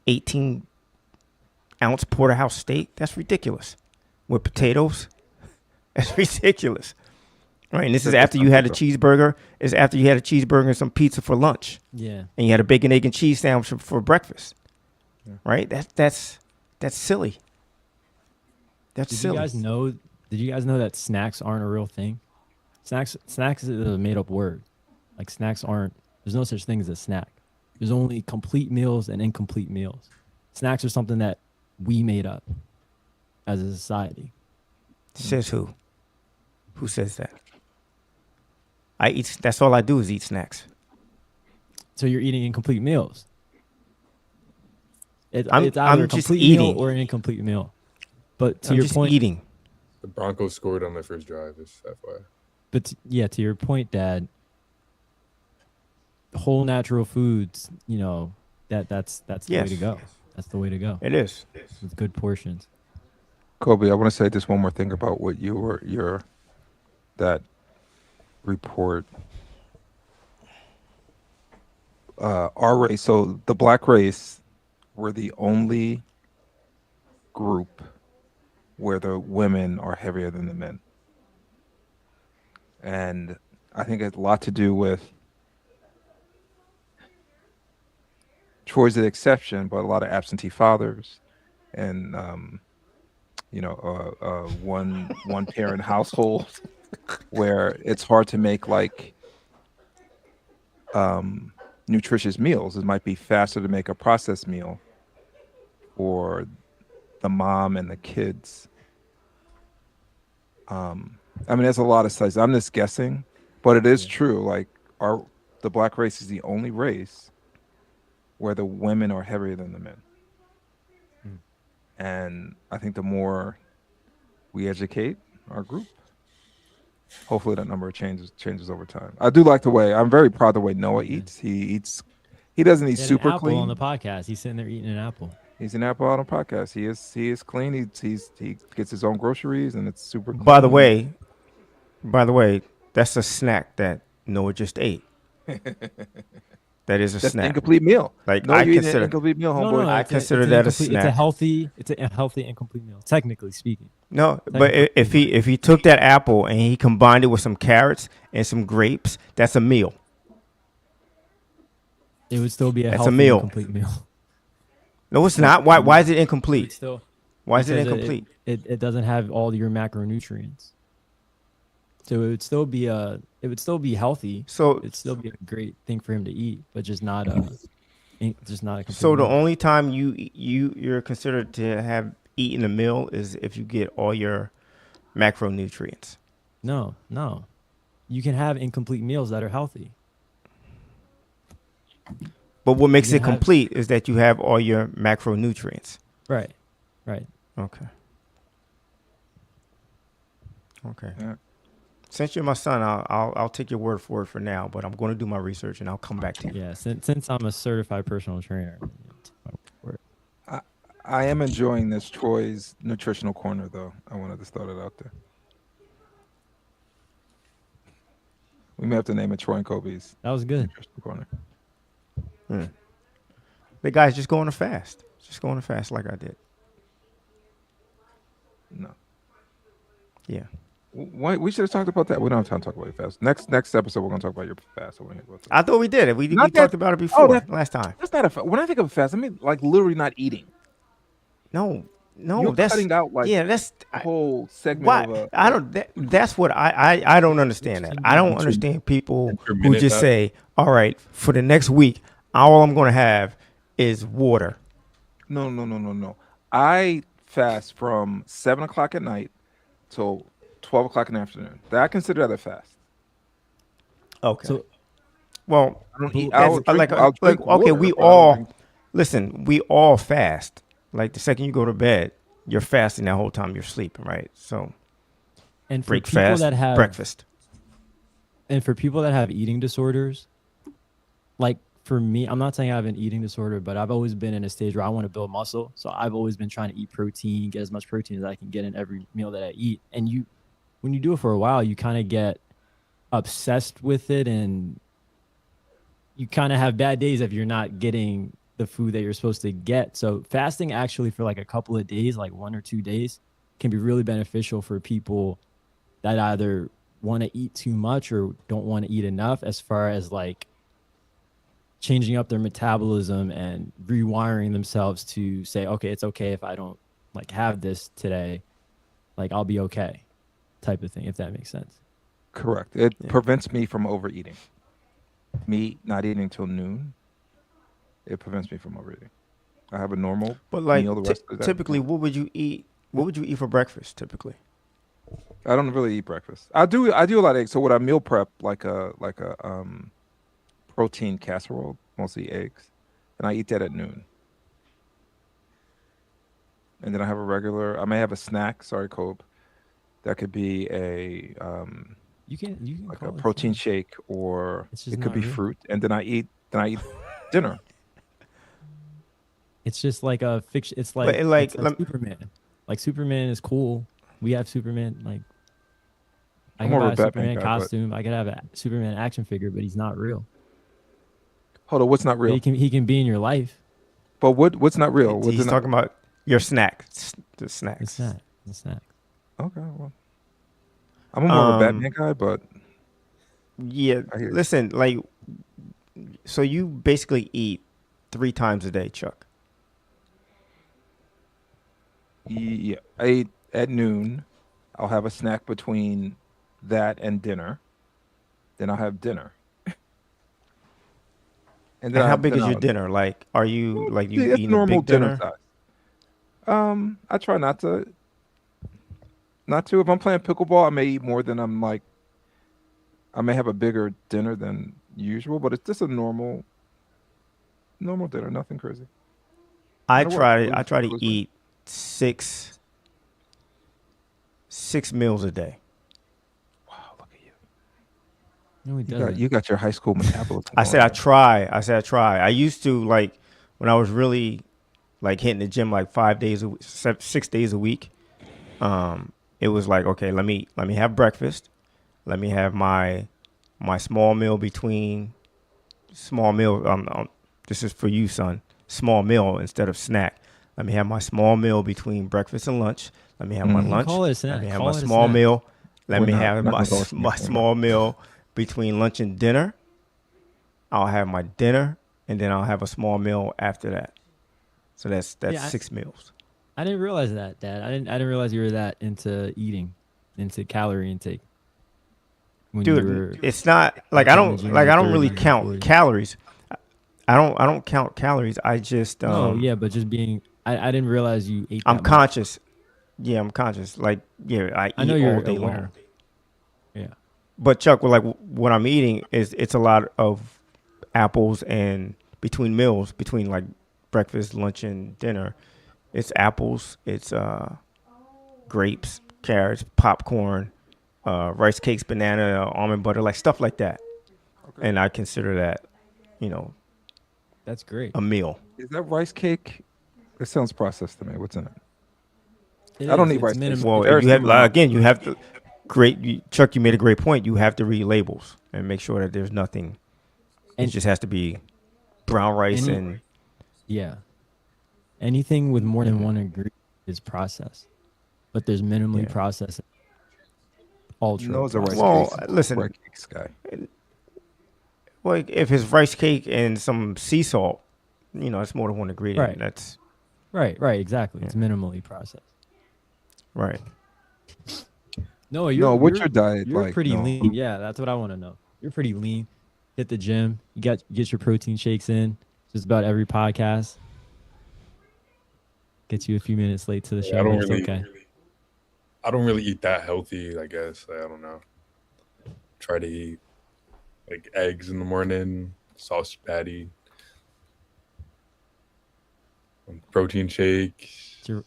18-ounce porterhouse steak. That's ridiculous. With potatoes, that's ridiculous. Right, and this is after you had a cheeseburger. It's after you had a cheeseburger and some pizza for lunch. Yeah. And you had a bacon, egg, and cheese sandwich for breakfast. Yeah. Right? That's silly. That's silly. Did you guys know that snacks aren't a real thing? Snacks is a made up word. Like snacks aren't. There's no such thing as a snack. There's only complete meals and incomplete meals. Snacks are something that we made up as a society. Says who? Who says that? I eat. That's all I do is eat snacks. So you're eating incomplete meals. It's I'm either a just complete eating. meal or an incomplete meal. But to I'm your just point, eating. The Broncos scored on their first drive. Is FYI. But to your point, Dad. Whole natural foods, that's the way to go. That's the way to go. It is. With good portions. Kobe, I want to say just one more thing about what that report. Our race, so the black race, were the only group where the women are heavier than the men. And I think it's a lot to do with Troy's the exception, but a lot of absentee fathers and one parent household where it's hard to make like nutritious meals. It might be faster to make a processed meal for the mom and the kids. There's a lot of studies. I'm just guessing, but it is true. Like the black race is the only race where the women are heavier than the men. And I think the more we educate our group, hopefully that number changes over time. I do like the way, I'm very proud of the way Noah eats. He doesn't eat super an apple clean. On the podcast, he's sitting there eating an apple. He's an apple on a podcast. He is clean. He gets his own groceries and it's super clean. By the way, that's a snack that Noah just ate. That is a That's snack. An incomplete meal. Like no, I you consider an incomplete meal, homeboy. I consider that a snack. It's a healthy incomplete meal, technically speaking. No, but if he took that apple and he combined it with some carrots and some grapes, that's a meal. It would still be a That's healthy a meal. incomplete meal. No, it's not. Why is it incomplete? Why is it Because incomplete? It doesn't have all your macronutrients. So it would still be healthy. So it'd still be a great thing for him to eat, but just not a complete So the meal. only time you're considered to have eaten a meal is if you get all your macronutrients. No. You can have incomplete meals that are healthy. But what makes You it can have- complete is that you have all your macronutrients. Right. Okay. Yeah. Since you're my son, I'll take your word for it for now. But I'm going to do my research and I'll come back to you. Yeah. Since I'm a certified personal trainer. I am enjoying this Troy's nutritional corner, though. I wanted to throw that out there. We may have to name it Troy and Kobe's That was good. nutritional corner. The guy's just going to fast. Just going to fast like I did. No. Yeah. Why, we should have talked about that. We don't have time to talk about your fast. Next episode, we're going to talk about your fast. I want to hear about that. I thought we did it. We Not talked that- about it before that- last time. That's not a fast. When I think of a fast, I mean like literally not eating. No, You're that's cutting out like that's the whole segment why of a. I don't. That's what I don't understand that. I don't understand people who Intermittent just diet. say, "All right, for the next week, all I'm going to have is water." No. I fast from 7 o'clock at night till 12 o'clock in the afternoon. I consider that a fast. Okay. So Well, I don't eat. that's- I'll drink okay, water, we but I don't all drink- listen. We all fast. Like the second you go to bed, you're fasting that whole time you're sleeping, right? So And for break people fast, that have breakfast. and for people that have eating disorders, like for me, I'm not saying I have an eating disorder, but I've always been in a stage where I want to build muscle. So I've always been trying to eat protein, get as much protein as I can get in every meal that I eat. And when you do it for a while, you kind of get obsessed with it, and you kind of have bad days if you're not getting the food that you're supposed to get. So fasting actually for like a couple of days, like 1 or 2 days, can be really beneficial for people that either want to eat too much or don't want to eat enough, as far as like changing up their metabolism and rewiring themselves to say, okay, it's okay if I don't like have this today, like I'll be okay, type of thing, if that makes sense. Correct. It Yeah. prevents me from overeating. Me not eating till noon, it prevents me from overeating. I have a normal But like meal the rest of the day. typically, what would you eat? What would you eat for breakfast typically? I don't really eat breakfast. I do a lot of eggs. So what I meal prep like a protein casserole, mostly eggs, and I eat that at noon. And then I have a regular. I may have a snack. Sorry, Kobe. That could be a You can like call a it protein snack. shake, or It's just it could not be real. fruit. And then I eat dinner. It's just like a fiction. It's But like Superman. Like Superman is cool. We have Superman. Like I I'm can more of buy a a Batman Superman guy, but costume. I could have a Superman action figure, but he's not real. hold on, what's not But real? he can be in your life. But what's not real? What's he's not? talking about your snack, the It's snacks. not. It's not. Okay, well, I'm more of a Batman guy, but Yeah, I hear you. listen, like, so you basically eat 3 times a day, Chuck. Yeah, I eat at noon. I'll have a snack between that and dinner. Then I'll have dinner, and And how big then is your I'll dinner? Like, are you like you yeah, it's eating a normal big dinner dinner? size. I try not to. Not to. If I'm playing pickleball, I may eat more than I'm like. I may have a bigger dinner than usual, but it's just a normal dinner, nothing crazy. I That'll work. try I Lose, try to lose weight. eat six meals a day. Wow, look at you. No, he You doesn't. got your high school metabolism. I going said I on. try. I said I try. I used to like when I was really like hitting the gym like 5 days, 6 days a week. It was like okay, let me have breakfast. Let me have my small meal between small meal. This is for you, son. Small meal instead of snack. Let me have my small meal between breakfast and lunch. Let me have my Mhm. You can lunch. call it a Let snack. me have Call my it a small snack. meal. Let We're me not. have We're not my gonna call it my snack. small meal between lunch and dinner. I'll have my dinner, and then I'll have a small meal after that. So that's Yeah, 6 meals. I didn't realize that, Dad. I didn't realize you were that into eating, into calorie intake when you Dude, were it's not like like hitting the gym in I your don't really 30s and count 40s. calories. I don't count calories. I just No, yeah, but just being, I didn't realize you ate I'm that much. conscious. Yeah, I'm conscious. Like yeah, I I know eat all you're day aware. long. Yeah. But Chuck, well, like what I'm eating is it's a lot of apples and between meals, between like breakfast, lunch, and dinner, it's apples, it's grapes, carrots, popcorn, rice cakes, banana, almond butter, like stuff like that. Okay. And I consider that, you know, That's great. a meal. Is that rice cake? It sounds processed to me. What's in it? It I don't is. eat It's rice cakes. minimum. Well, There's you have some again, you have to Chuck. You made a great point. You have to read labels and make sure that there's nothing. It And just has to be brown rice any, and yeah, anything with more than one ingredient is processed, but there's minimally yeah. processed, ultra Noah's a rice processed. Well, cakes listen. rice cakes guy. Well, if it's rice cake and some sea salt, it's more than one ingredient. Right. That's Right. Exactly. yeah, It's minimally processed. right. No, No, what's your diet you're like? pretty No. lean. Yeah, that's what I want to know. You're pretty lean. Hit the gym. You get your protein shakes in. Just about every podcast. Get you a few minutes late to the Yeah, show, but it's okay. I don't really eat that healthy. I guess I don't know. Try to eat like eggs in the morning, sausage patty, protein shake. It's your-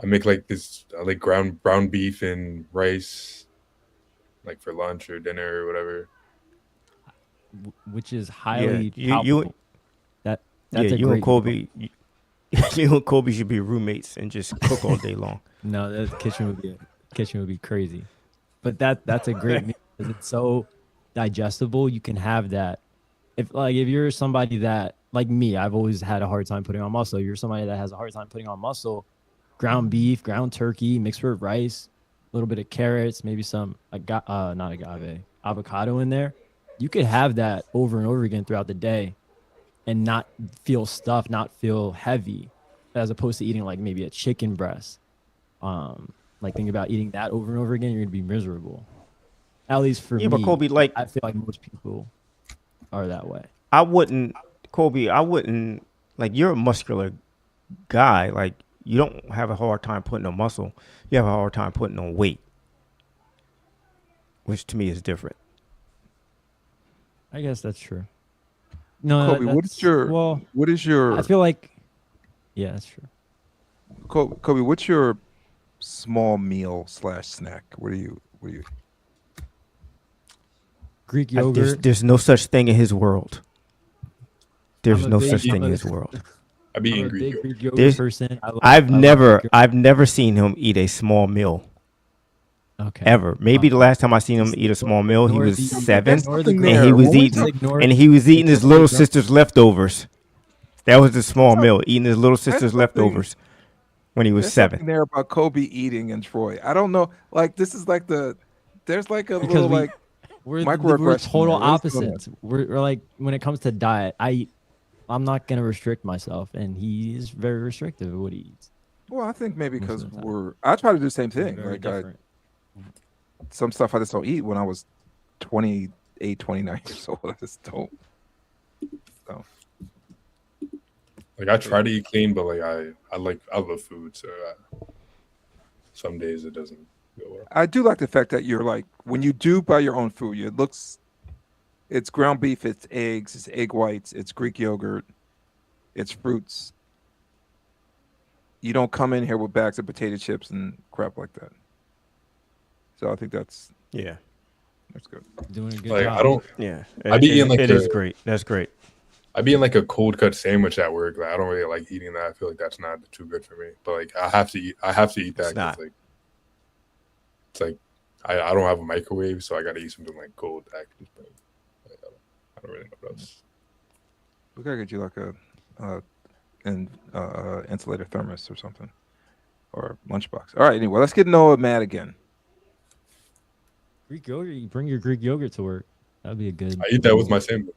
I make like this like ground beef and rice, like for lunch or dinner or whatever. which is Yeah, highly you palpable. That yeah, that's a you and great meal. Kobe, you and Kobe should be roommates and just cook all day long. No, the kitchen would be crazy. But that's a great meal because it's so digestible. You can have that. If you're somebody that like me, I've always had a hard time putting on muscle. You're somebody that has a hard time putting on muscle. Ground beef, ground turkey, mixed with rice, a little bit of carrots, maybe some not agave, avocado in there. You could have that over and over again throughout the day and not feel stuffed, not feel heavy, as opposed to eating like maybe a chicken breast. Like think about eating that over and over again, you're gonna be miserable. At least for Yeah, but me, Kobe, like I feel like most people are that way. I wouldn't, Kobe, I wouldn't like you're a muscular guy. Like you don't have a hard time putting on muscle. You have a hard time putting on weight, which to me is different. I guess that's true. No, Kobe, well, what is your I feel like yeah, that's true. Kobe, what's your small meal / snack? What do you Greek There's, yogurt. there's no such thing in his world. There's I'm a no big- such I'm thing a- in his world. I be I'm eating a Greek big yogurt. Greek yogurt There's- person. I've I love never Greek I've never seen him eat a small meal yogurt. Okay. ever. Maybe the last time I seen him Just eat a small meal, he ignore was the- 7, ignore the and Greek and he there. was When we eating ignore- and he was eating his ignore little the- sister's leftovers. That was the small meal, eating his little sister's something- leftovers when he was There's 7. something there about Kobe eating in Troy. I don't know. Like this is like there's like a Because little we- like We're microaggression total there. What is going on? opposites. We're like when it comes to diet, I'm not gonna restrict myself, and he is very restrictive of what he eats. well, I think maybe Most because of the time. I try to do the same We're thing. very Like different. some stuff I just don't eat when I was 28, 29 years old. I just don't. So Like I try to eat clean, but like I love food, so some days it doesn't go well. I do like the fact that you're like when you do buy your own food, it's ground beef, it's eggs, it's egg whites, it's Greek yogurt, it's fruits. You don't come in here with bags of potato chips and crap like that. So I think that's Yeah. good. Doing a good Like job. I don't. Yeah. I be eating like it is the- great. That's great. I be in like a cold cut sandwich at work. Like I don't really like eating that. I feel like that's not too good for me. But like I have to eat that. It's 'cause, not. Like it's like I don't have a microwave, so I got to eat something like cold packages. But like, I don't really know what else. We gotta get you like an insulator thermos or something, or lunchbox. All right. Anyway, let's get Noah mad again. Greek yogurt. You bring your Greek yogurt to work. That'd be a good. I eat that with my sandwich.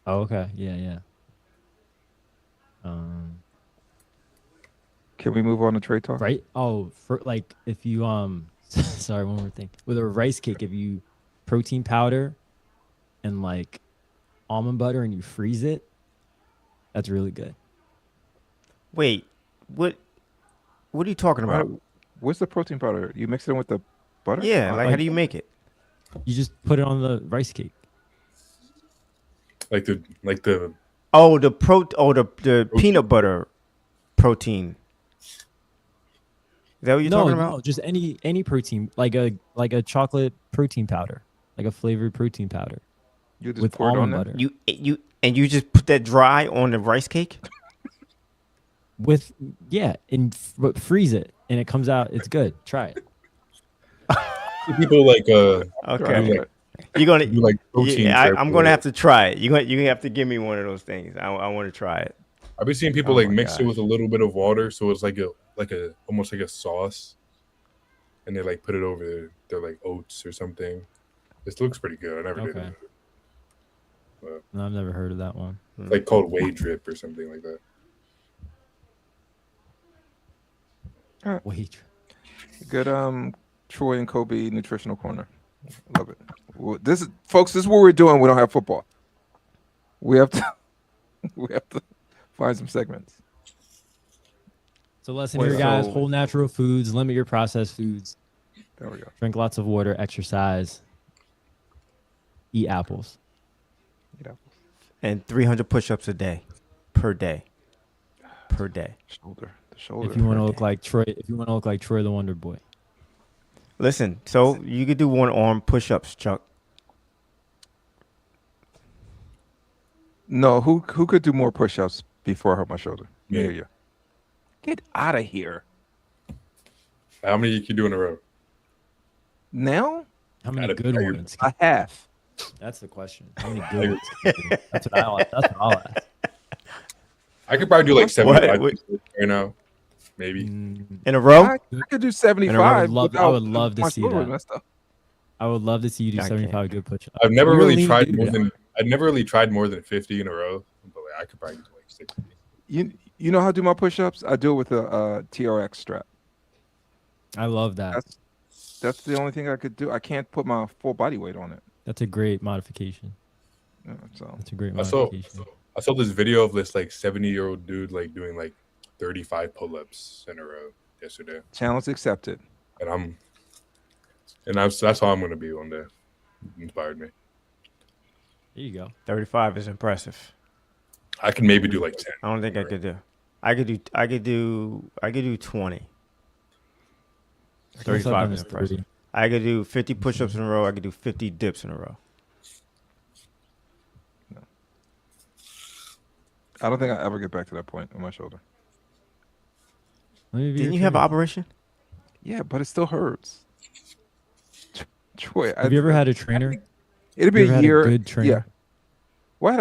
Oh, okay. Yeah. Can we move on to trade talk? Right. Oh, for like if you sorry, one more thing. With a rice cake, if you protein powder and like almond butter and you freeze it, that's really good. Wait. What are you talking about? What's the protein powder? You mix it in with the butter? Yeah, like how do you make it? You just put it on the rice cake. Like the Oh, the peanut butter protein. Is that what you're talking about? No, just any protein, like a chocolate protein powder, like a flavored protein powder You just with pour it on almond there? butter. You just put that dry on the rice cake? With but freeze it and it comes out. It's good. Try it. people like Okay. Right. You're gonna do like protein. yeah, shake I'm or- gonna have to try it. You're gonna have to give me one of those things. I want to try it. I've been seeing people Oh like my mix it gosh. with a little bit of water, so it's like a almost like a sauce, and they like put it over their like oats or something. This looks pretty good. I never did Okay. it. No, I've never heard of that one. It's like called whey drip or something like that. Wait. Good Troy and Kobe nutritional corner. Love it. Well, this is folks, this is what we're doing. We don't have football. We have to find some segments. So lesson Wait, here, guys. so- Whole natural foods. Limit your processed foods. There we go. Drink lots of water. Exercise. Eat apples. And 300 push-ups a day, per day. The shoulder. If you want to hurt. look like Troy, the Wonder Boy. Listen, so you could do one arm push-ups, Chuck. No, who could do more push-ups before I hurt my shoulder? Me. Me or you? Get out of here. How many you can do in a row? Now? How many Gotta- good gotta- ones? A half. That's the question. How many good ones? Can you do? That's what I'll ask. I could probably do like 75 What? right now, maybe. In a row? I could do 75. I would without- love to my see shoulder was that. messed up. I would love to see you do I can't. 75 good push-ups. I've never You're a really lean tried dude, more yeah. than I've never really tried more than 50 in a row, but like, I could probably do like 60. You know how to do my push-ups? I do it with a TRX strap. I love that. That's the only thing I could do. I can't put my full body weight on it. That's a great modification. Yeah, so That's a great I saw modification. I saw this video of this like 70-year-old dude like doing like 35 pull-ups in a row yesterday, challenge accepted. and that's how I'm gonna be one day. Inspired me. There you go. 35 is impressive. I can maybe do like 10. I don't think I could do. I could do 20. 35 is impressive. I could do 50 push-ups in a row. I could do 50 dips in a row. I don't think I ever get back to that point on my shoulder. Didn't you have an operation? Yeah, but it still hurts. Troy, Have you ever had a trainer? It'd be You ever a had a year. good trainer? Yeah. What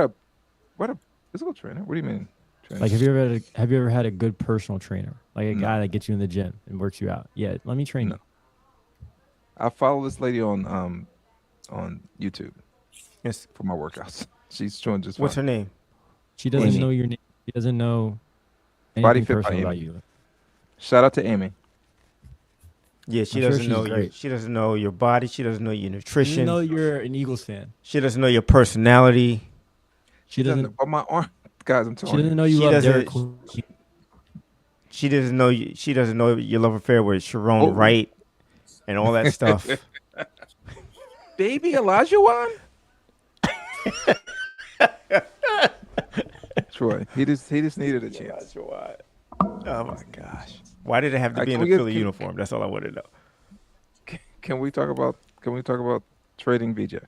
a physical trainer? What do you mean? Trainer? Like, have you ever had a good personal trainer? Like a guy that gets you in the gym and works you out? Yeah, let me train No. you. I follow this lady on YouTube Yes. for my workouts. She's doing just What's fine. her name? She doesn't Amy. know your name. She doesn't know Body anything Fit by personal about Amy. you. Shout out to Amy. Yeah, she I'm sure doesn't she's know great. she doesn't know your body. She doesn't know your She nutrition. doesn't know you're an Eagles fan. She doesn't know your personality. She doesn't. But my arm, guys, I'm She telling doesn't you. know you She love doesn't- Derek Queen. She doesn't know you. She doesn't know your love affair with Sharon Oh. Wright and all that stuff. Baby Elijah Wan? Troy, he just needed a chance. Oh my gosh! Why did it have to be in Can a we get- Philly can- uniform? That's all I want to know. Can we talk about trading VJ?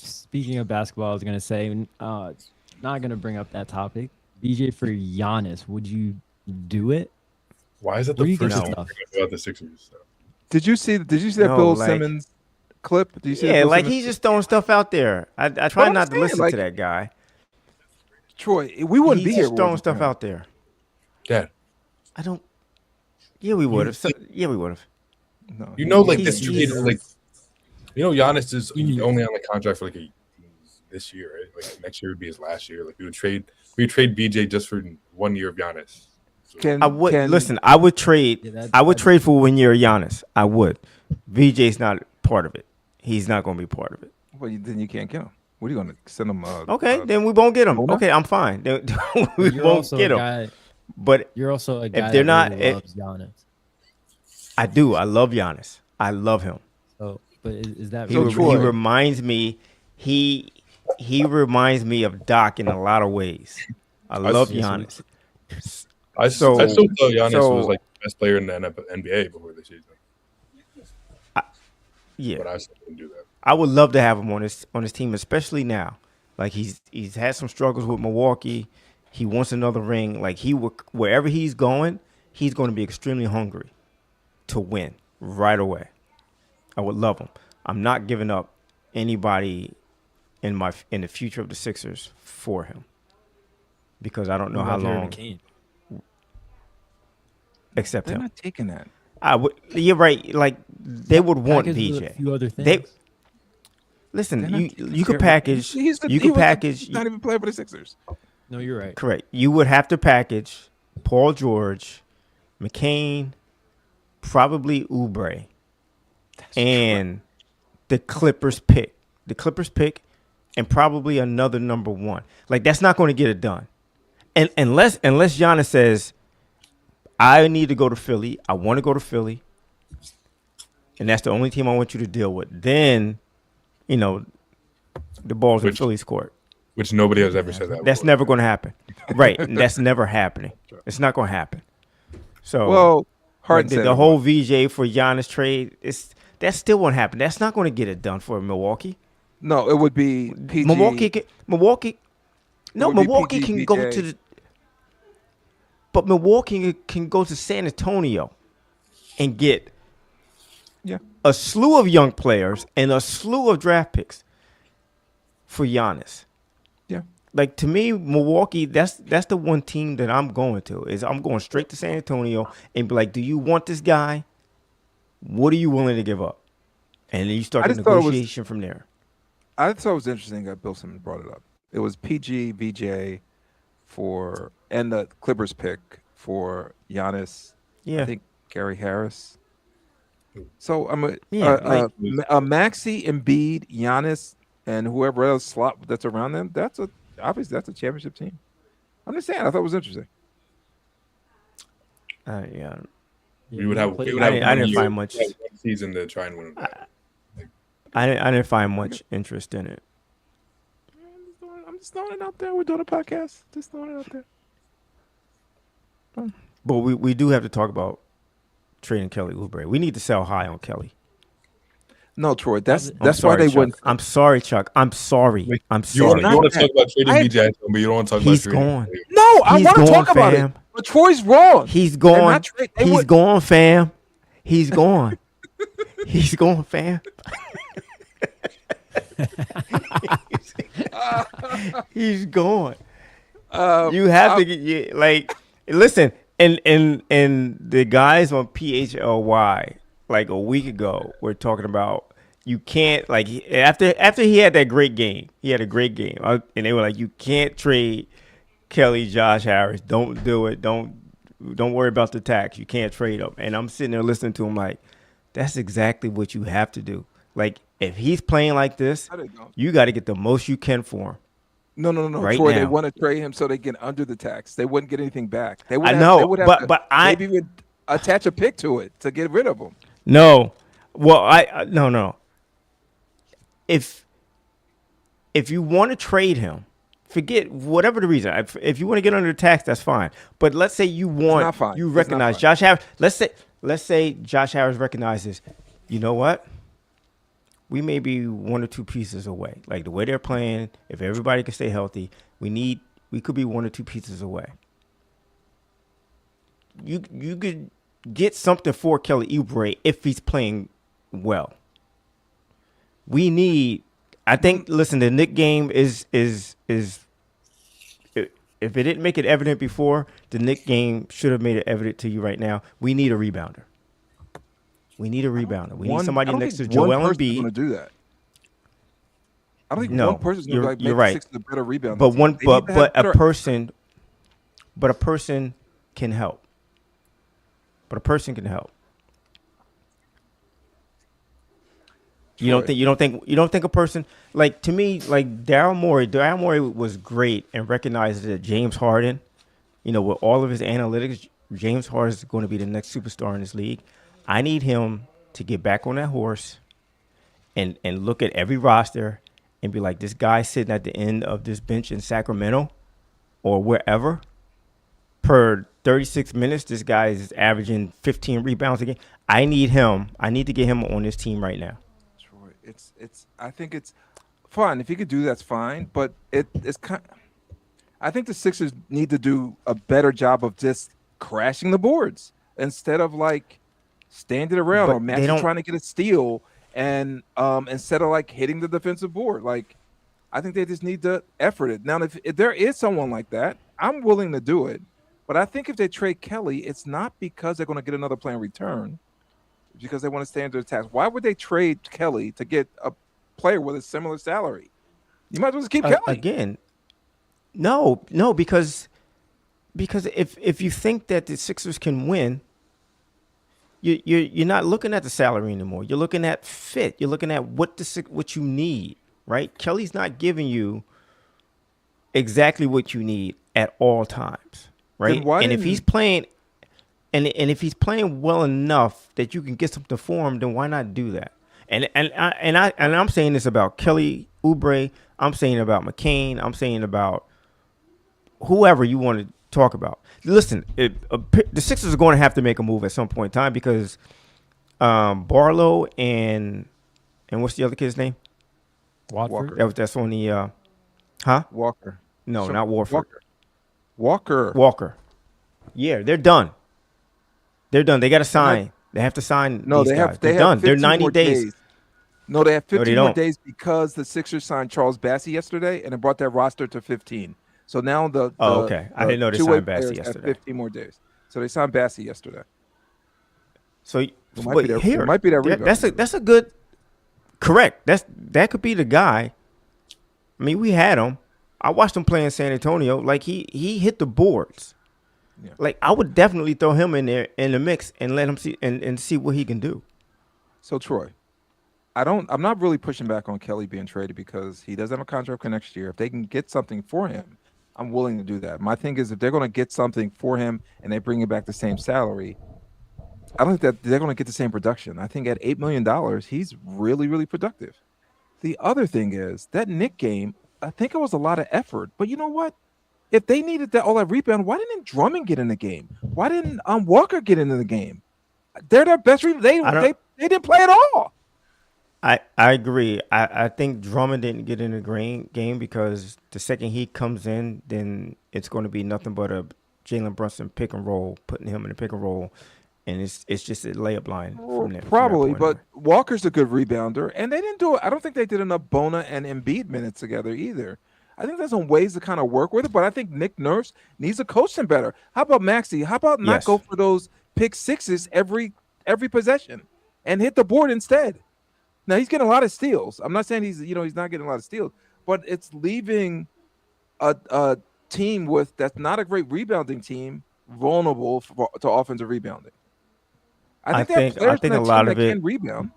Speaking of basketball, I was gonna say, not gonna bring up that topic. BJ for Giannis, would you do it? Why is that Where the you get first this thing stuff? about the Sixers? Did you see that No, Bill like- Simmons clip? Did you see? the Yeah, Bill like Simmons he's just throwing stuff out there. I try I'm not to saying, listen like- to that guy. Troy, we wouldn't He's be here. just throwing stuff out there. Dad, I don't. Yeah, we would have. Yeah, we would have. No, you know, like He's- this he's- trade, like Giannis is only on the contract for like this year, right? Like next year would be his last year. Like we would trade BJ just for 1 year of Giannis. So, Can, I would can- listen. I would trade. Yeah, I would trade for 1 year of Giannis. I would. VJ's not part of it. He's not going to be part of it. Well, then you can't get him. What are you going to send him? Okay, then we won't get him. owner? Okay, I'm fine. Then we You're won't also get a him. guy. But You're also a guy they're that not- really loves Giannis. I do. I love Giannis. I love him. So, but is that He, So re- Troy- he reminds me. He reminds me of Doc in a lot of ways. I love see. Giannis. I still thought Giannis so- was like the best player in the NBA before this season, Yeah, but I still didn't do that. I would love to have him on his team, especially now. Like he's had some struggles with Milwaukee. He wants another ring. Like wherever he's going to be extremely hungry to win right away. I would love him. I'm not giving up anybody in the future of the Sixers for him because I don't know What how about Jared long. McCain? Except They're him. not taking that. I would. You're right. Like they would want Packaged with a VJ. few other things. They listen. They're not You taking you could care of- package. He's the- You he could was package. not even playing for the Sixers. No, you're right. Correct. You would have to package Paul George, McCain, probably Oubre, and the Clippers pick. The Clippers pick, and probably another number one. Like that's not going to get it done. And unless Giannis says, I need to go to Philly. I want to go to Philly. And that's the only team I want you to deal with. Then, the ball's in Which- Philly's court. Which nobody has ever said that. That's before. never going to happen. Right. And that's never happening. It's not going to happen. So, Well, like Harden said the it whole once. VJ for Giannis trade, that still won't happen. That's not going to get it done for Milwaukee. No, it would be Milwaukee, PG. can, Milwaukee, It no, would be Milwaukee PG can go VJ. to the, but Milwaukee can go to San Antonio and get Yeah. a slew of young players and a slew of draft picks for Giannis. Yeah. Like to me, Milwaukee, that's the one team that I'm going to. Is I'm going straight to San Antonio and be like, do you want this guy? What are you willing to give up? And then you start I the just thought it was. negotiation from there. I thought it was interesting that Bill Simmons brought it up. It was PG VJ for and the Clippers pick for Giannis. Yeah. I think Gary Harris. So I'm a Maxi, Embiid, Giannis, and whoever else slot that's around them. Obviously that's a championship team. I'm just saying. I thought it was interesting. Yeah. We would have. We would I have didn't find much. one season to try and win. I didn't find much interest in it. I'm just throwing it out there. We're doing a podcast. Just throwing it out there. But we do have to talk about trading Kelly Oubre. We need to sell high on Kelly. No, Troy. That's I'm why sorry, they Chuck. wouldn't. I'm sorry, Chuck. I'm sorry. I'm You sorry. want to talk about trading I- BJ, but you don't want to talk about He's trading. gone. No, I He's want to gone, talk about fam. it. But Troy's wrong. He's They're gone. not they He's would- gone, fam. He's gone. He's gone, fam. He's gone. You have to get like listen, and the guys on PHLY like a week ago were talking about you can't like after he had that great game, he had a great game, and they were like you can't trade Kelly, Josh Harris, don't do it, don't worry about the tax, you can't trade them. And I'm sitting there listening to him like that's exactly what you have to do. Like if he's playing like this, you got to get the most you can for him. No. Right Troy, now. they want to trade him so they get under the tax. They wouldn't get anything back. They would I have, know, they would have but- to but I- maybe even attach a pick to it to get rid of him. No. Well, no. If you want to trade him, forget whatever the reason. If you want to get under the tax, that's fine. But let's say you not fine. you It's recognize not fine. Josh Harris. Let's say Josh Harris recognizes, you know what? We may be one or two pieces away. Like the way they're playing, if everybody can stay healthy, we could be one or two pieces away. You could get something for Kelly Oubre if he's playing well. I think listen, the Knick game is if it didn't make it evident before, the Knick game should have made it evident to you right now. We need a rebounder. We need somebody next to Joel Embiid. Embiid. Going to do that. I don't think No, one person's going to you're make right. the Sixers a better rebound. But team. one, They need to have but a better- person can help. But a person can help. You don't think a person like to me like Daryl Morey was great and recognized that James Harden, with all of his analytics, James Harden is going to be the next superstar in this league. I need him to get back on that horse and look at every roster and be like, this guy sitting at the end of this bench in Sacramento or wherever, per 36 minutes, this guy is averaging 15 rebounds a game. I need to get him on this team right now. Troy, I think it's fine. If he could do that's fine. But it's kind. I think the Sixers need to do a better job of just crashing the boards instead of like standing around But or they Maxey don't- trying to get a steal and instead of like hitting the defensive board. Like I think they just need to effort it. Now, if there is someone like that, I'm willing to do it. But I think if they trade Kelly, it's not because they're going to get another player in return. It's because they want to stay under attack. Why would they trade Kelly to get a player with a similar salary? You might as well just keep Kelly. Again. No, because if you think that the Sixers can win, you're not looking at the salary anymore. You're looking at fit. You're looking at what you need, right? Kelly's not giving you exactly what you need at all times, right? Then why And if didn't- he's playing, and if he's playing well enough that you can get something for him, then why not do that? And I'm saying this about Kelly Oubre. I'm saying about McCain. I'm saying about whoever you want to talk about. Listen, the Sixers are going to have to make a move at some point in time because Barlow and what's the other kid's name? Watford. Walker. That's on the huh? Walker. No, So- not Warford. Walker. Walker. Yeah, they're done. They're done. They got to sign. They have to sign. No, these they guys. have. They They're have done. They're 15 90 more days. No, they have 15 they more don't. days because the Sixers signed Charles Bassey yesterday, and it brought their roster to 15. So now the Okay. I didn't know they two-way signed Bassey players have yesterday. 15 more days. So they signed Bassey yesterday. So It might but be their- here, it might be their that- rebound. that's a good. Correct. That could be the guy. I mean, we had him. I watched him play in San Antonio. Like he hit the boards. Yeah. Like I would definitely throw him in there in the mix and let him see and see what he can do. So Troy, I'm not really pushing back on Kelly being traded because he doesn't have a contract for next year. If they can get something for him, I'm willing to do that. My thing is if they're going to get something for him and they bring him back the same salary, I don't think that they're going to get the same production. I think at $8 million, he's really, really productive. The other thing is that Nick game, I think it was a lot of effort. But you know what? If they needed all that rebound, why didn't Drummond get in the game? Why didn't Walker get into the game? They're their best rebound. They didn't play at all. I agree. I think Drummond didn't get in the game because the second he comes in, then it's going to be nothing but a Jalen Brunson pick and roll, putting him in the pick and roll, and it's just a layup line from there. Probably, from that but Walker's a good rebounder, and they didn't do it. I don't think they did enough Bona and Embiid minutes together either. I think there's some ways to kind of work with it, but I think Nick Nurse needs to coach them better. How about Maxey? How about not Yes. go for those pick sixes every possession and hit the board instead? Now he's getting a lot of steals. I'm not saying he's not getting a lot of steals, but it's leaving a team that's not a great rebounding team vulnerable to offensive rebounding. I think a lot of it can rebound.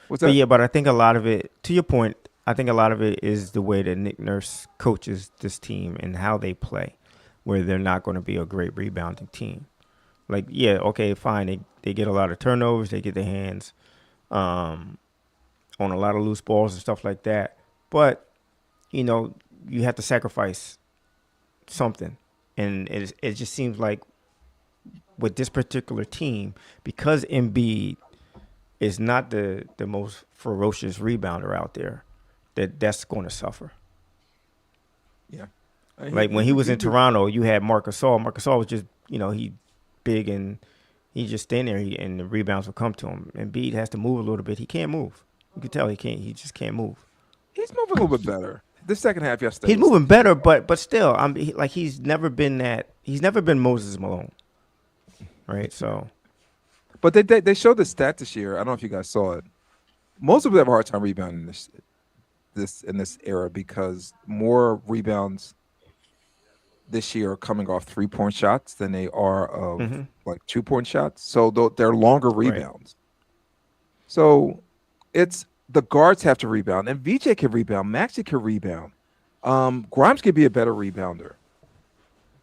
What's But that? yeah, but I think a lot of it, to your point, I think a lot of it is the way that Nick Nurse coaches this team and how they play, where they're not going to be a great rebounding team. Like, yeah, okay, fine. They get a lot of turnovers. They get their hands on a lot of loose balls and stuff like that. But, you have to sacrifice something. And it just seems like with this particular team, because Embiid is not the most ferocious rebounder out there, that's going to suffer. Yeah. Like when he was in Toronto, you had Marc Gasol. Marc Gasol was just, he big and he just stand there and the rebounds will come to him. And Embiid has to move a little bit. He can't move. You can tell he can't. He just can't move. He's moving a little bit better. The second half yesterday. He's moving better, but still, he's never been that. He's never been Moses Malone, right? So, But they showed the stat this year. I don't know if you guys saw it. Most of them have a hard time rebounding in this era because more rebounds this year are coming off 3-point shots than they are of like 2-point shots. So they're longer rebounds. Right. So it's the guards have to rebound, and VJ can rebound. Maxey can rebound. Grimes can be a better rebounder.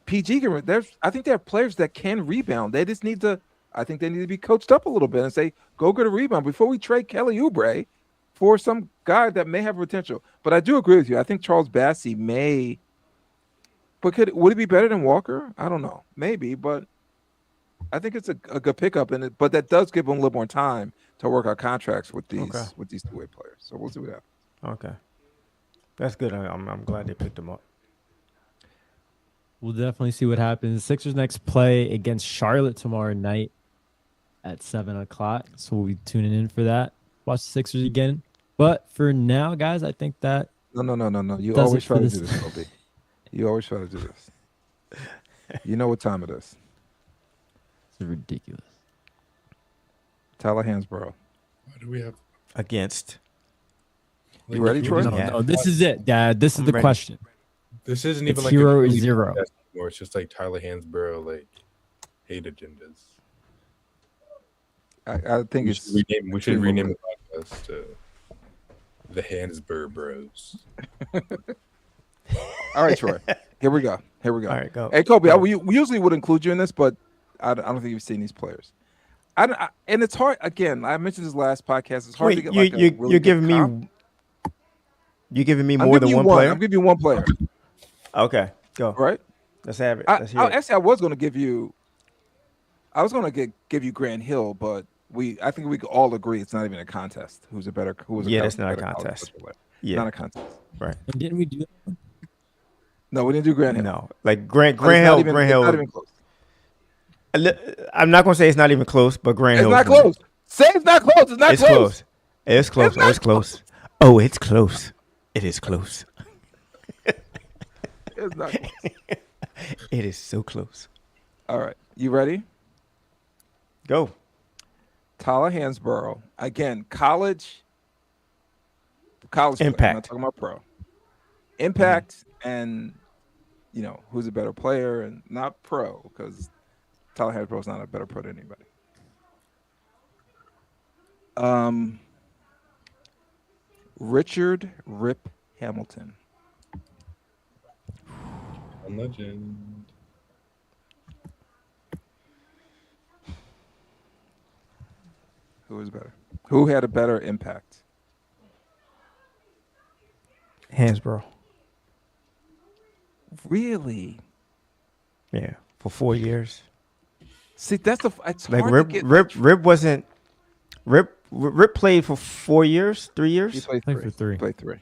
PG can. I think they have players that can rebound. They just need to. I think they need to be coached up a little bit and say, go get a rebound before we trade Kelly Oubre for some guy that may have potential. But I do agree with you. I think Charles Bassey may. But would it be better than Walker? I don't know. Maybe, but I think it's a good pickup. But that does give them a little more time to work out contracts with these two-way players. So we'll see what happens. Okay. That's good. I'm glad they picked him up. We'll definitely see what happens. Sixers next play against Charlotte tomorrow night at 7:00. So we'll be tuning in for that. Watch the Sixers again. But for now, guys, I think that No. You always try to do this, Kobe. You always try to do this. You know what time it is. It's ridiculous. Tyler Hansborough. Why do we have against? You ready, Troy? No, this is it, Dad. This is the question. This isn't It's even like hero a or zero. Or it's just like Tyler Hansborough, like hate agendas. I think we should rename the podcast to the Hansborough Bros. All right, Troy. Here we go. All right, go. Hey, Kobe, we usually would include you in this, but I don't think you've seen these players. And it's hard. Again, I mentioned this last podcast. It's hard to get you're giving me. You're giving me more than one player? I'm giving you one player. Okay, go. All right. Let's have it. I, Let's hear I it. actually I was going to give you. I was going to give you Grant Hill, but I think we could all agree it's not even a contest. Who was a Yeah, that's not a better college contest. football player. Yeah, Not a contest. right. And didn't we do that? No, we didn't do Grant Hill. No, like Grant But it's Hill. It's not even close. I'm not gonna say it's not even close, but Grant It's Hill. not close. Say it's not close. It's not It's close. close. It's close. not It's close. Oh, it's close. It is close. It's not close. It is so close. All right. You ready? Go. Tyler Hansborough. Again, college player. I'm not Impact. talking about pro. Impact and who's a better player and not pro, because Tyler Hansborough is not a better pro than anybody. Richard Rip Hamilton. A legend. Who was better? Who had a better impact? Hansborough. Really? Yeah, for 4 years. See, it's Like hard to get. Rip wasn't. Rip played for 4 years, 3 He years. played Played three. for three. He played three.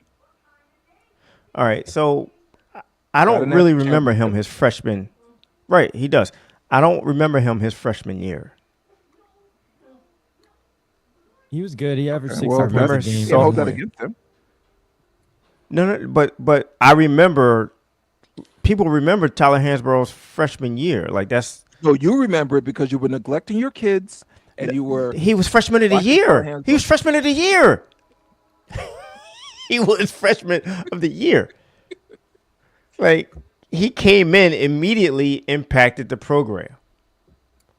All right, so I Got don't an really national remember him championship. his freshman. Right, he does. I don't remember him his freshman year. He was good. He averaged Okay, 16 well, points remember a game. Can't hold that sophomore. against him. No, but I remember. People remember Tyler Hansborough's freshman year. Like that's No, you remember it because you were neglecting your kids and you were. he was freshman of the Watching Tyler year. Hansborough. He was freshman of the year. He was freshman of the year. Like he came in immediately, impacted the program.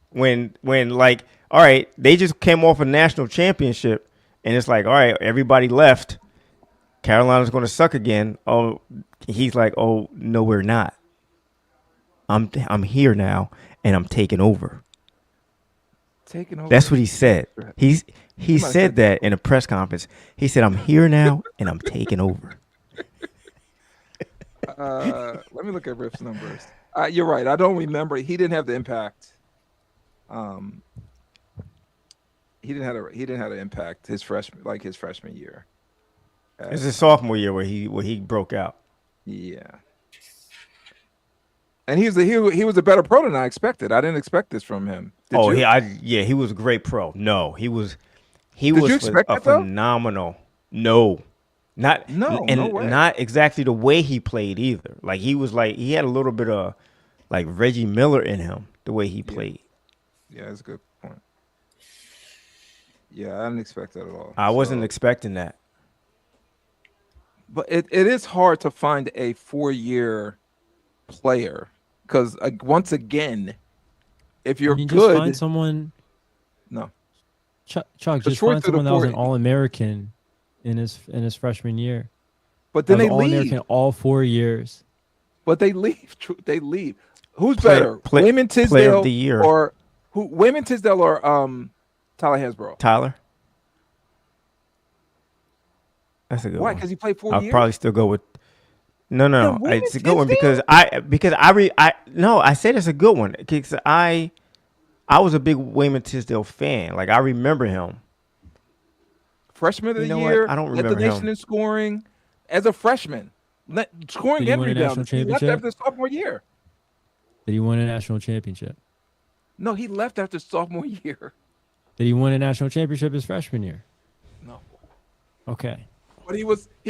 When like, all right, they just came off a national championship, and it's like, all right, everybody left. Carolina's going to suck again. Oh, he's like, oh no, we're not. I'm here now, and I'm taking over. Taking over. That's what he said. He might have said said that in a press conference. He said, "I'm here now, and I'm taking over." Let me look at Riff's numbers. You're right. I don't remember. He didn't have the impact. He didn't have an impact his freshman year. It's his sophomore year where he broke out. Yeah. And he was a better pro than I expected. I didn't expect this from him. Did you? He was a great pro. No, he was you expect a that, though? phenomenal. No, not No, and no way. not exactly the way he played either. Like he had a little bit of like Reggie Miller in him the way he played. Yeah, that's a good point. Yeah, I didn't expect that at all. I wasn't expecting that. But it is hard to find a 4-year player because once again, if you're You good, just find someone. no. Chuck, But just Troy find through the someone that was an 40. All-American in his freshman year. But then That they was All-American leave. all 4 years. But they leave. They leave. Who's Player- better, play- Wayman player Tisdale of the year. or Wayman Tisdale or Tyler Hansborough? Tyler. That's a good Why? one. Because he played 4 I'll years. probably still go with. No. Wayman It's a good one Tisdale? I said it's a good one because I was a big Wayman Tisdale fan. Like I remember him. Freshman of the You know what? year. I don't led the remember nation him. in scoring as a freshman. Scoring Did he and win a national rebounding. He left championship? after his sophomore year. Did he win a national championship? No, he left after sophomore year. Did he win a national championship his freshman year? No. Okay. But he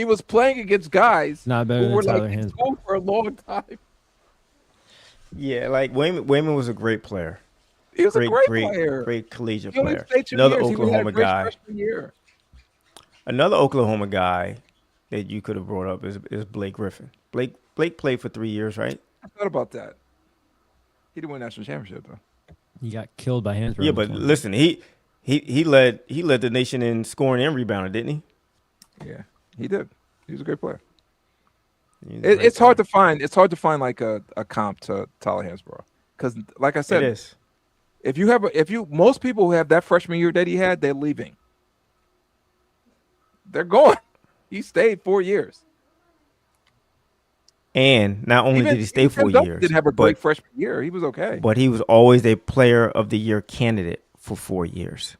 was playing against guys Not better who than were Tyler like in Hansborough. school for a long time. Yeah, like Wayman was a great player. He was a great player. Great collegiate He only player. played 2 Another years. He had a Oklahoma great guy. freshman year. Another Oklahoma guy that you could have brought up is Blake Griffin. Blake played for 3 years, right? I thought about that. He didn't win a national championship though. He got killed by Hansborough. Yeah, in but this one. listen, he led the nation in scoring and rebounding, didn't he? Yeah, he did. He was a great player. He was a great It's hard player. to find. It's hard to find like a comp to Tyler Hansborough because, like I said, It is. most people who have that freshman year that he had, they're leaving. They're going. He stayed 4 years. And not only did he stay Tim 4 Duncan years, didn't have a but great freshman year. He was okay. but he was always a player of the year candidate for 4 years.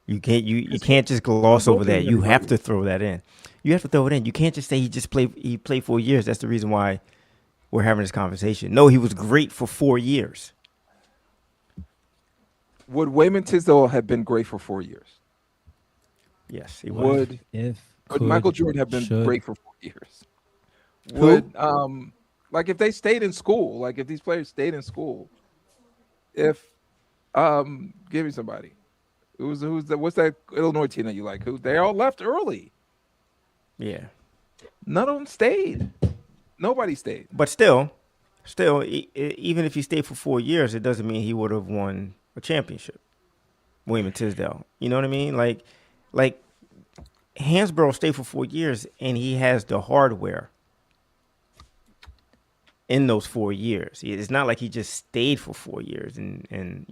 You can't just gloss over that. You have to throw that in. You have to throw it in. You can't just say he played 4 years. That's the reason why we're having this conversation. No, he was great for 4 years. Would Wayman Tisdale have been great for 4 years? Yes, he was. Would Michael Jordan have been great for 4 years? Who? Would like if they stayed in school, like if these players stayed in school, if give me somebody. What's that Illinois team that you like? Who they all left early. Yeah. None of them stayed. Nobody stayed. But still, even if he stayed for 4 years, it doesn't mean he would have won a championship. William Tisdale. You know what I mean? Like Hansborough stayed for 4 years, and he has the hardware in those 4 years. It's not like he just stayed for 4 years and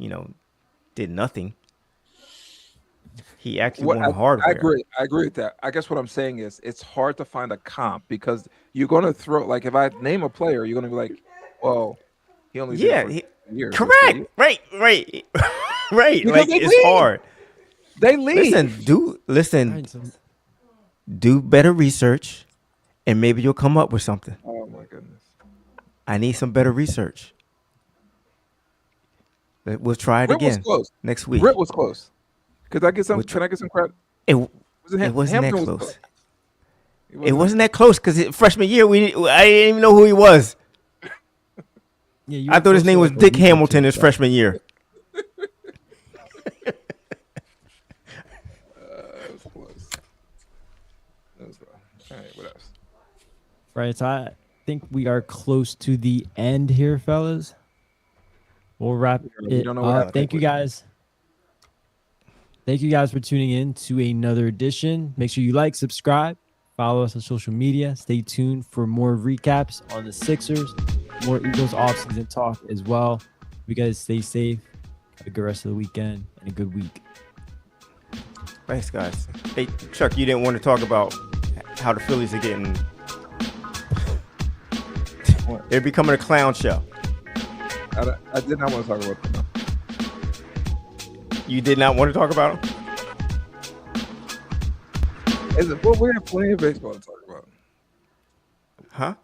did nothing. He actually won hardware. I agree with that. I guess what I'm saying is it's hard to find a comp because you're going to throw, like, if I name a player, you're going to be like, well, he only did it for years. Correct. Right. Right. Like, it's hard. They leave. Listen, do better research, and maybe you'll come up with something. Oh, my goodness. I need some better research. We'll try it again next week. Britt was close. Can I get some credit? It wasn't that close. It wasn't that close because freshman year I didn't even know who he was. I thought his name was Dick Hamilton his freshman year. That was close. All right, what else? Right, so I think we are close to the end here, fellas. We'll wrap it up. Thank you guys. Thank you guys for tuning in to another edition. Make sure you like, subscribe, follow us on social media. Stay tuned for more recaps on the Sixers, more Eagles offseason talk as well. You guys stay safe. Have a good rest of the weekend and a good week. Thanks, guys. Hey, Chuck, you didn't want to talk about how the Phillies are getting... They're becoming a clown show. I did not want to talk about them. You did not want to talk about them? Well, we have plenty of baseball to talk about. Huh?